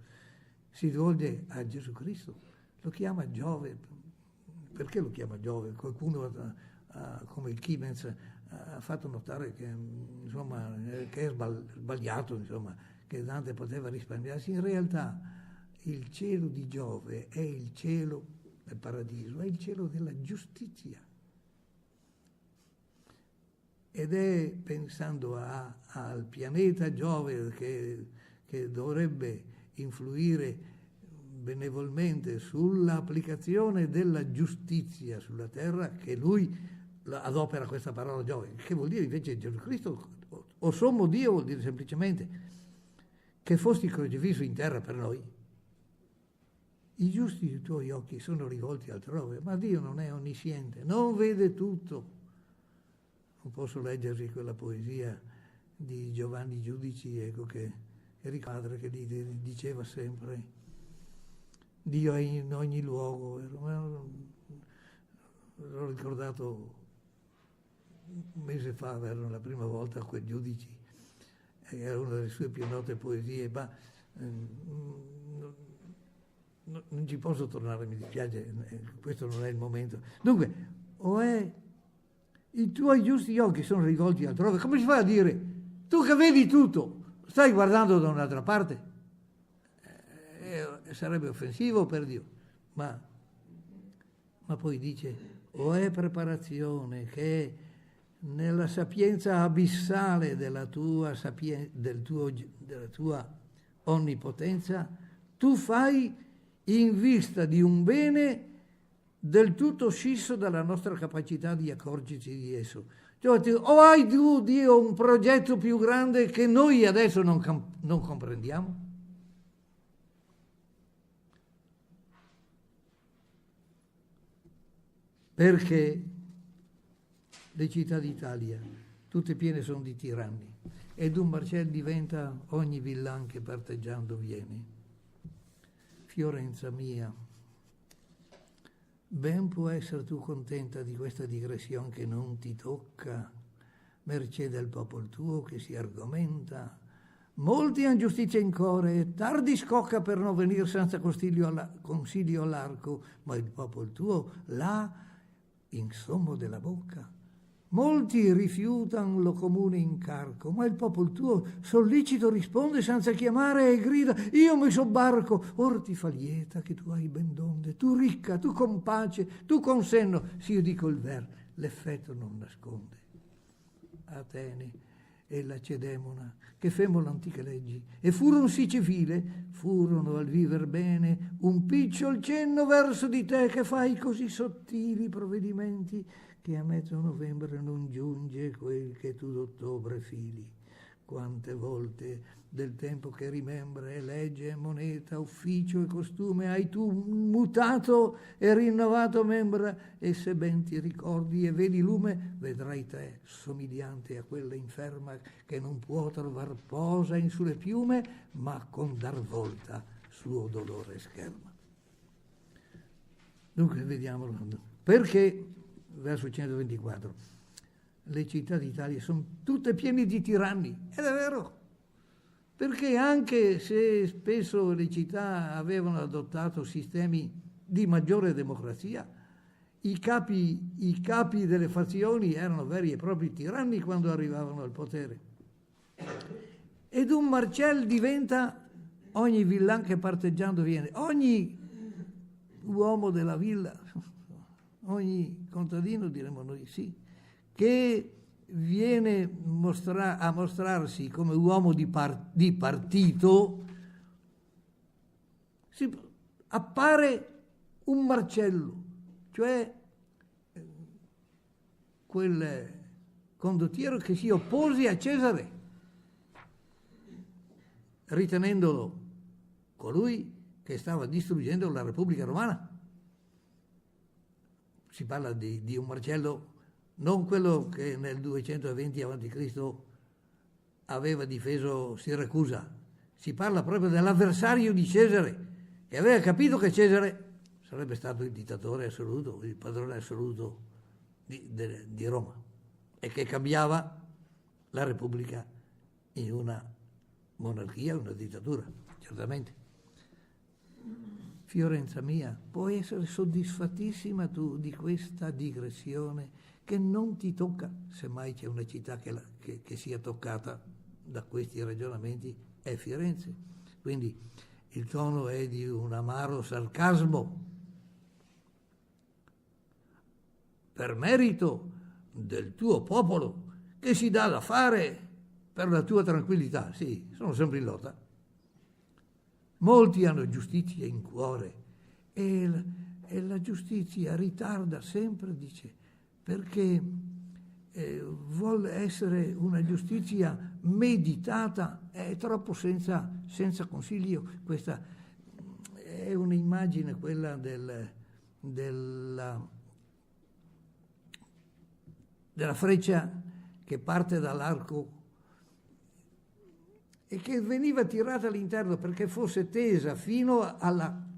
Si rivolge a Gesù Cristo, lo chiama Giove. Perché lo chiama Giove? Qualcuno, come il Kibens, ha fatto notare che, insomma, che è sbagliato, insomma, che Dante poteva risparmiarsi. In realtà il cielo di Giove è il cielo del paradiso, è il cielo della giustizia. Ed è pensando al pianeta Giove che dovrebbe influire benevolmente sull'applicazione della giustizia sulla terra, che lui adopera questa parola Giove, che vuol dire invece Gesù Cristo o sommo Dio, vuol dire semplicemente che fosti crocifisso in terra per noi. I giusti dei tuoi occhi sono rivolti altrove, ma Dio non è onnisciente, non vede tutto. Non posso leggervi quella poesia di Giovanni Giudici, ecco, che era il padre che gli diceva sempre Dio è in ogni luogo. L'ho ricordato un mese fa, era la prima volta a quel Giudici, era una delle sue più note poesie, ma non ci posso tornare, mi dispiace, questo non è il momento. Dunque, i tuoi giusti occhi sono rivolti altrove. Come si fa a dire, tu che vedi tutto, stai guardando da un'altra parte? Sarebbe offensivo per Dio. Ma poi dice, o è preparazione che nella sapienza abissale della tua onnipotenza tu fai in vista di un bene del tutto scisso dalla nostra capacità di accorgerci di esso. Cioè, o hai tu, Dio, un progetto più grande che noi adesso non comprendiamo? Perché le città d'Italia, tutte piene sono di tiranni, ed un Marcel diventa ogni villan che parteggiando viene. Fiorenza mia, ben può essere tu contenta di questa digressione che non ti tocca, mercé del popol tuo che si argomenta. Molti han giustizia in core, tardi scocca per non venire senza consiglio all'arco, ma il popol tuo l'ha in sommo della bocca. Molti rifiutan lo comune incarco, ma il popol tuo sollecito risponde senza chiamare e grida: io mi sobbarco. Or ti fa lieta che tu hai ben donde, tu ricca, tu con pace, tu con senno. Sì, io dico il ver, l'effetto non nasconde. Atene e la Cedemona, che femmo l'antiche leggi, e furono sì civile, furono al viver bene, un picciol cenno verso di te che fai così sottili provvedimenti, che a mezzo novembre non giunge quel che tu d'ottobre fili. Quante volte del tempo che rimembra e legge, moneta, ufficio e costume hai tu mutato e rinnovato membra, e se ben ti ricordi e vedi lume, vedrai te somigliante a quella inferma che non può trovar posa in sulle piume, ma con dar volta suo dolore scherma. Dunque vediamolo. Perché, verso 124, le città d'Italia sono tutte piene di tiranni, ed è vero, perché anche se spesso le città avevano adottato sistemi di maggiore democrazia, i capi delle fazioni erano veri e propri tiranni quando arrivavano al potere. Ed un Marcel diventa ogni villan che parteggiando viene, ogni uomo della villa, ogni contadino, diremmo noi, sì, che viene a mostrarsi come uomo di partito, appare un Marcello, cioè quel condottiero che si oppose a Cesare, ritenendolo colui che stava distruggendo la Repubblica Romana. Si parla di un Marcello, non quello che nel 220 a.C. aveva difeso Siracusa, si parla proprio dell'avversario di Cesare, che aveva capito che Cesare sarebbe stato il dittatore assoluto, il padrone assoluto di Roma, e che cambiava la Repubblica in una monarchia, una dittatura, certamente. Fiorenza mia, puoi essere soddisfattissima tu di questa digressione che non ti tocca, semmai c'è una città che sia toccata da questi ragionamenti, è Firenze. Quindi il tono è di un amaro sarcasmo. Per merito del tuo popolo che si dà da fare per la tua tranquillità. Sì, sono sempre in lotta. Molti hanno giustizia in cuore e la giustizia ritarda sempre, dice, perché vuole essere una giustizia meditata, è troppo senza consiglio. Questa è un'immagine, quella della freccia che parte dall'arco e che veniva tirata all'interno perché fosse tesa fino alla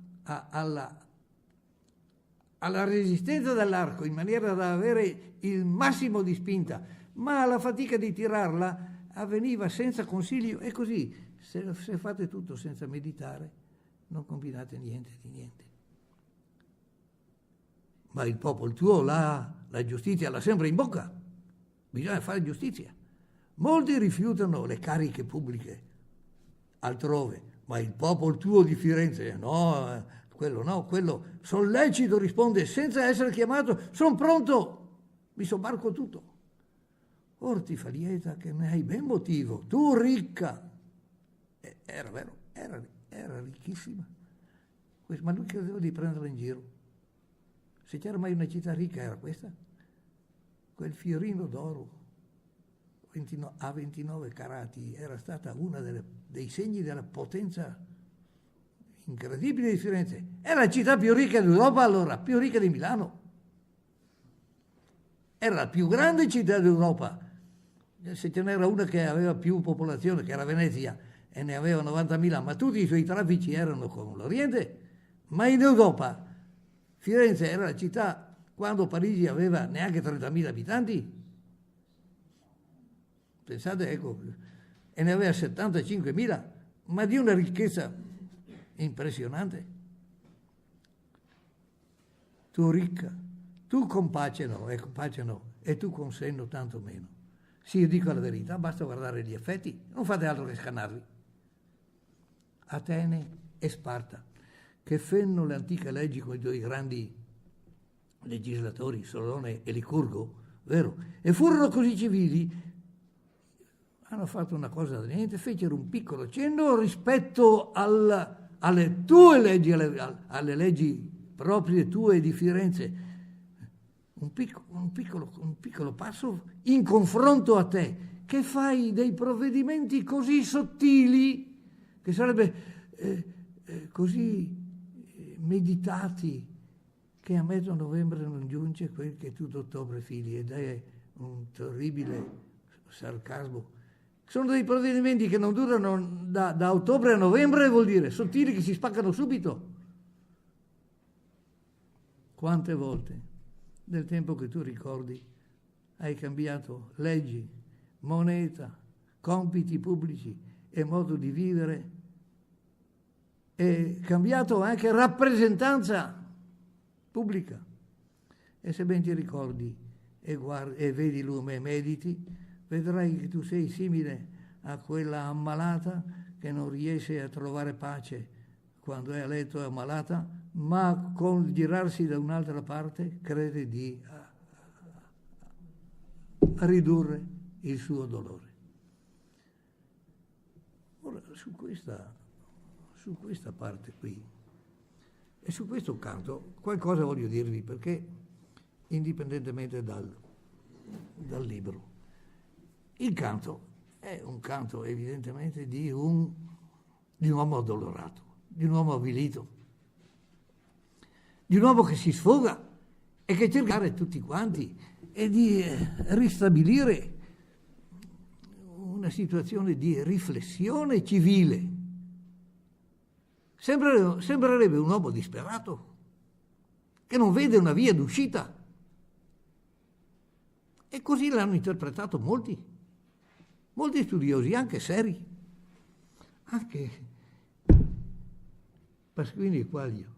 resistenza dell'arco, in maniera da avere il massimo di spinta, ma la fatica di tirarla avveniva senza consiglio. E così, se fate tutto senza meditare, non combinate niente di niente. Ma il popolo tuo la giustizia l'ha sempre in bocca, bisogna fare giustizia. Molti rifiutano le cariche pubbliche altrove, ma il popolo tuo di Firenze, no, quello sollecito risponde senza essere chiamato: son pronto, mi sobbarco tutto. Or ti fa lieta che ne hai ben motivo, tu ricca. Era vero, era ricchissima, ma lui credeva di prenderla in giro. Se c'era mai una città ricca era questa, quel fiorino d'oro a 29 carati era stata una dei segni della potenza incredibile di Firenze. È la città più ricca d'Europa allora, più ricca di Milano. Era la più grande città d'Europa. Se ce n'era una che aveva più popolazione, che era Venezia, e ne aveva 90.000, ma tutti i suoi traffici erano con l'Oriente. Ma in Europa Firenze era la città, quando Parigi aveva neanche 30.000 abitanti, Pensate, ecco, e ne aveva 75.000, ma di una ricchezza impressionante. Tu ricca, tu con pace no, e tu con senno tanto meno. Sì, io dico la verità, basta guardare gli effetti, non fate altro che scannarli. Atene e Sparta, che fenno le antiche leggi con i due grandi legislatori, Solone e Licurgo, vero? E furono così civili, hanno fatto una cosa da niente, fecero un piccolo cenno rispetto alle tue leggi, alle leggi proprie tue di Firenze, un piccolo passo in confronto a te, che fai dei provvedimenti così sottili, che sarebbe così meditati, che a mezzo novembre non giunge quel che tutto ottobre fili, ed è un terribile sarcasmo. Sono dei provvedimenti che non durano da ottobre a novembre, vuol dire sottili, che si spaccano subito. Quante volte nel tempo che tu ricordi hai cambiato leggi, moneta, compiti pubblici e modo di vivere, e cambiato anche rappresentanza pubblica. E se ben ti ricordi e vedi lume e mediti, vedrai che tu sei simile a quella ammalata che non riesce a trovare pace quando è a letto e ammalata, ma col girarsi da un'altra parte crede di ridurre il suo dolore. Ora, su questa parte qui e su questo canto qualcosa voglio dirvi, perché indipendentemente dal libro, il canto è un canto evidentemente di un uomo addolorato, di un uomo avvilito, di un uomo che si sfoga e che cerca di tutti quanti e di ristabilire una situazione di riflessione civile. Sembrerebbe un uomo disperato, che non vede una via d'uscita. E così l'hanno interpretato molti studiosi, anche seri, anche Pasquini e Quaglio.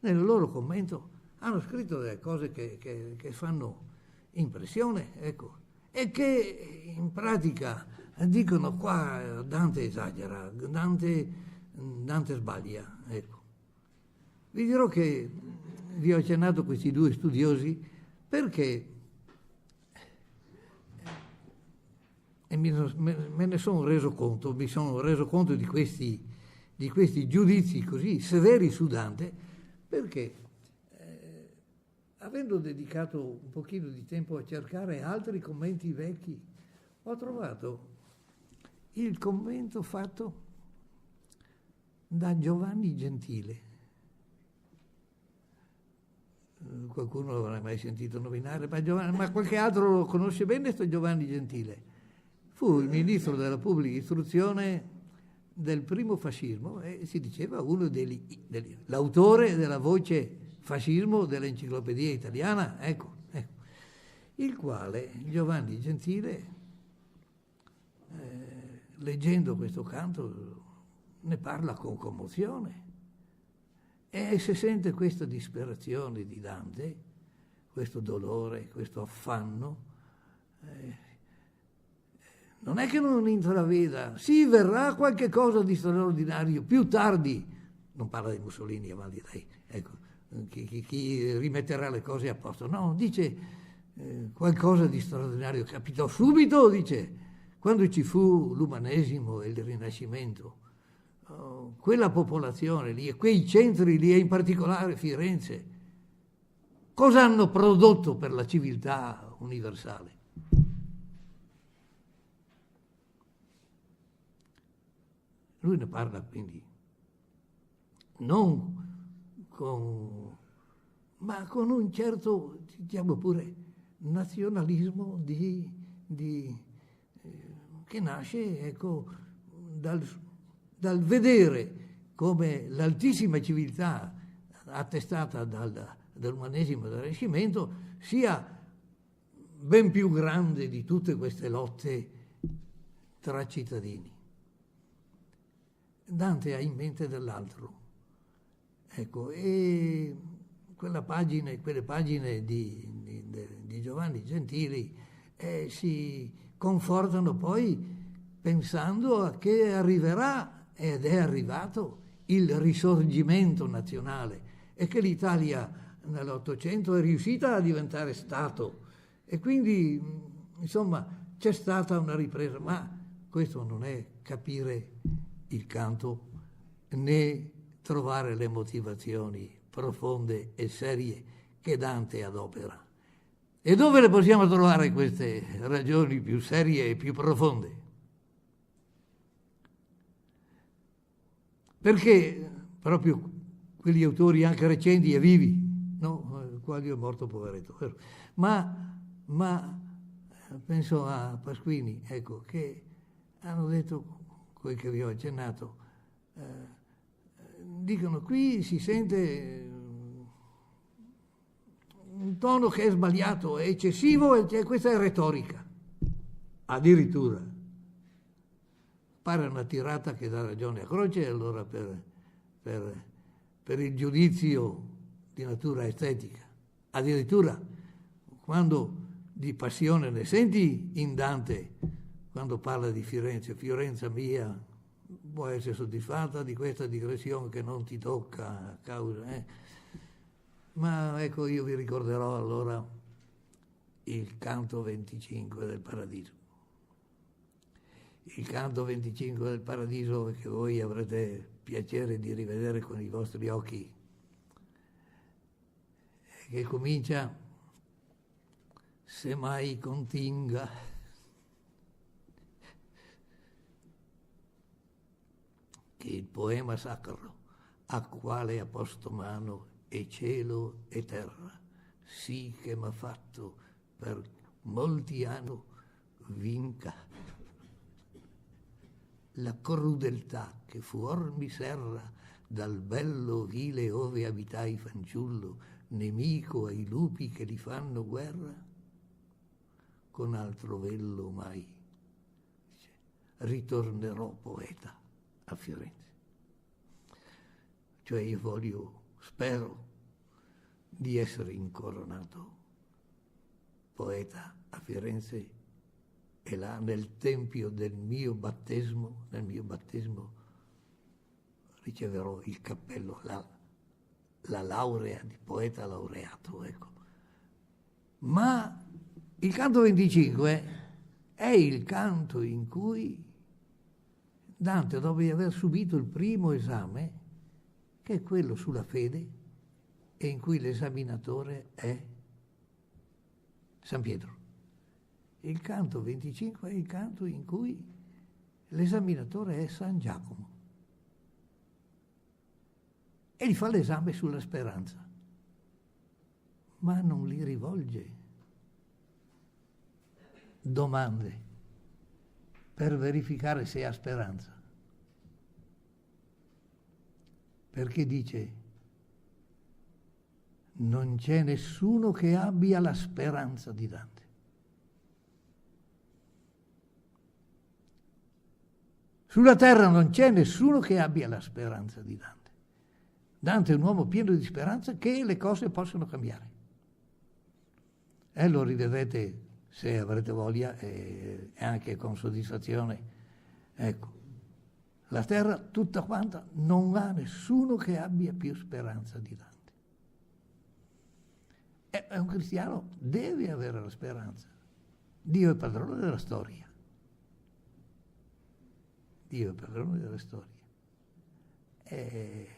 Nel loro commento hanno scritto delle cose che fanno impressione, ecco, e che in pratica dicono qua Dante esagera, Dante sbaglia, ecco. Vi dirò che vi ho accennato questi due studiosi perché me ne sono reso conto, mi sono reso conto di questi giudizi così severi su Dante, perché avendo dedicato un pochino di tempo a cercare altri commenti vecchi, ho trovato il commento fatto da Giovanni Gentile. Qualcuno non l'avrà mai sentito nominare, ma qualche altro lo conosce bene, questo Giovanni Gentile. Fu il ministro della pubblica istruzione del primo fascismo e si diceva uno l'autore della voce fascismo dell'enciclopedia italiana, ecco, il quale Giovanni Gentile, leggendo questo canto, ne parla con commozione e se sente questa disperazione di Dante, questo dolore, questo affanno, non è che non intraveda, sì, verrà qualche cosa di straordinario più tardi, non parla di Mussolini avanti, dai, ecco, chi rimetterà le cose a posto, no, dice qualcosa di straordinario capitò subito, dice, quando ci fu l'umanesimo e il Rinascimento, quella popolazione lì e quei centri lì, e in particolare Firenze, cosa hanno prodotto per la civiltà universale? Lui ne parla quindi non ma con un certo, diciamo pure, nazionalismo che nasce, ecco, dal vedere come l'altissima civiltà attestata dall'umanesimo e dal Rinascimento sia ben più grande di tutte queste lotte tra cittadini. Dante ha in mente dell'altro. Ecco, e quelle pagine di Giovanni Gentili si confortano poi pensando a che arriverà, ed è arrivato, il risorgimento nazionale e che l'Italia nell'Ottocento è riuscita a diventare Stato e quindi insomma c'è stata una ripresa, ma questo non è capire il canto né trovare le motivazioni profonde e serie che Dante adopera. E dove le possiamo trovare queste ragioni più serie e più profonde? Perché proprio quegli autori anche recenti e vivi, no? Quaglio è morto poveretto, vero? Ma penso a Pasquini, ecco, che hanno detto quel che vi ho accennato, dicono qui si sente un tono che è sbagliato, è eccessivo e questa è retorica. Addirittura pare una tirata che dà ragione a Croce, allora per il giudizio di natura estetica. Addirittura quando di passione ne senti in Dante, quando parla di Firenze, Fiorenza mia, può essere soddisfatta di questa digressione che non ti tocca a causa. Ma ecco, io vi ricorderò allora il canto 25 del Paradiso. Il canto 25 del Paradiso che voi avrete piacere di rivedere con i vostri occhi, che comincia: se mai continga che il poema sacro a quale ha posto mano e cielo e terra, sì che m'ha fatto per molti anni vinca la crudeltà che fuor mi serra dal bello vile ove abitai fanciullo, nemico ai lupi che li fanno guerra, con altro vello mai ritornerò poeta a Firenze. Cioè io spero di essere incoronato poeta a Firenze e là nel tempio nel mio battesimo riceverò il cappello, la laurea di poeta laureato, ecco. Ma il canto 25 è il canto in cui Dante, dopo di aver subito il primo esame, che è quello sulla fede, e in cui l'esaminatore è San Pietro. Il canto 25 è il canto in cui l'esaminatore è San Giacomo e gli fa l'esame sulla speranza, ma non gli rivolge domande per verificare se ha speranza, perché dice: non c'è nessuno che abbia la speranza di Dante. Sulla terra non c'è nessuno che abbia la speranza di Dante. Dante è un uomo pieno di speranza che le cose possono cambiare. E lo rivedrete, se avrete voglia, e anche con soddisfazione. Ecco, la terra tutta quanta non ha nessuno che abbia più speranza di Dante. E un cristiano deve avere la speranza. Dio è padrone della storia. Dio è padrone della storia. E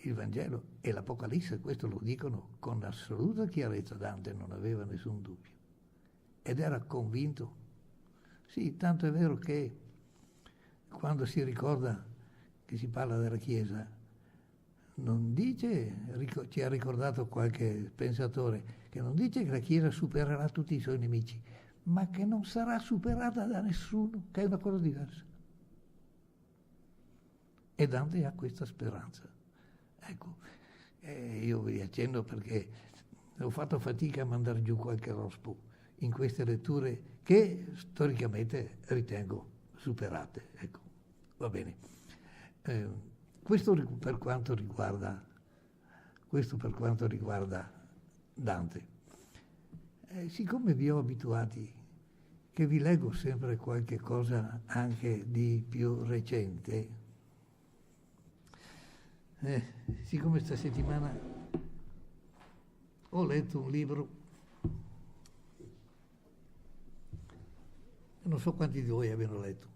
il Vangelo e l'Apocalisse questo lo dicono con assoluta chiarezza. Dante non aveva nessun dubbio ed era convinto. Sì, tanto è vero che quando si ricorda che si parla della Chiesa, non dice, ci ha ricordato qualche pensatore, che non dice che la Chiesa supererà tutti i suoi nemici, ma che non sarà superata da nessuno, che è una cosa diversa. E Dante ha questa speranza. Ecco, io vi accenno perché ho fatto fatica a mandare giù qualche rospo in queste letture che storicamente ritengo superate. Ecco, va bene. Questo per quanto riguarda Dante. Siccome vi ho abituati che vi leggo sempre qualche cosa anche di più recente, siccome sta settimana ho letto un libro, non so quanti di voi abbiano letto,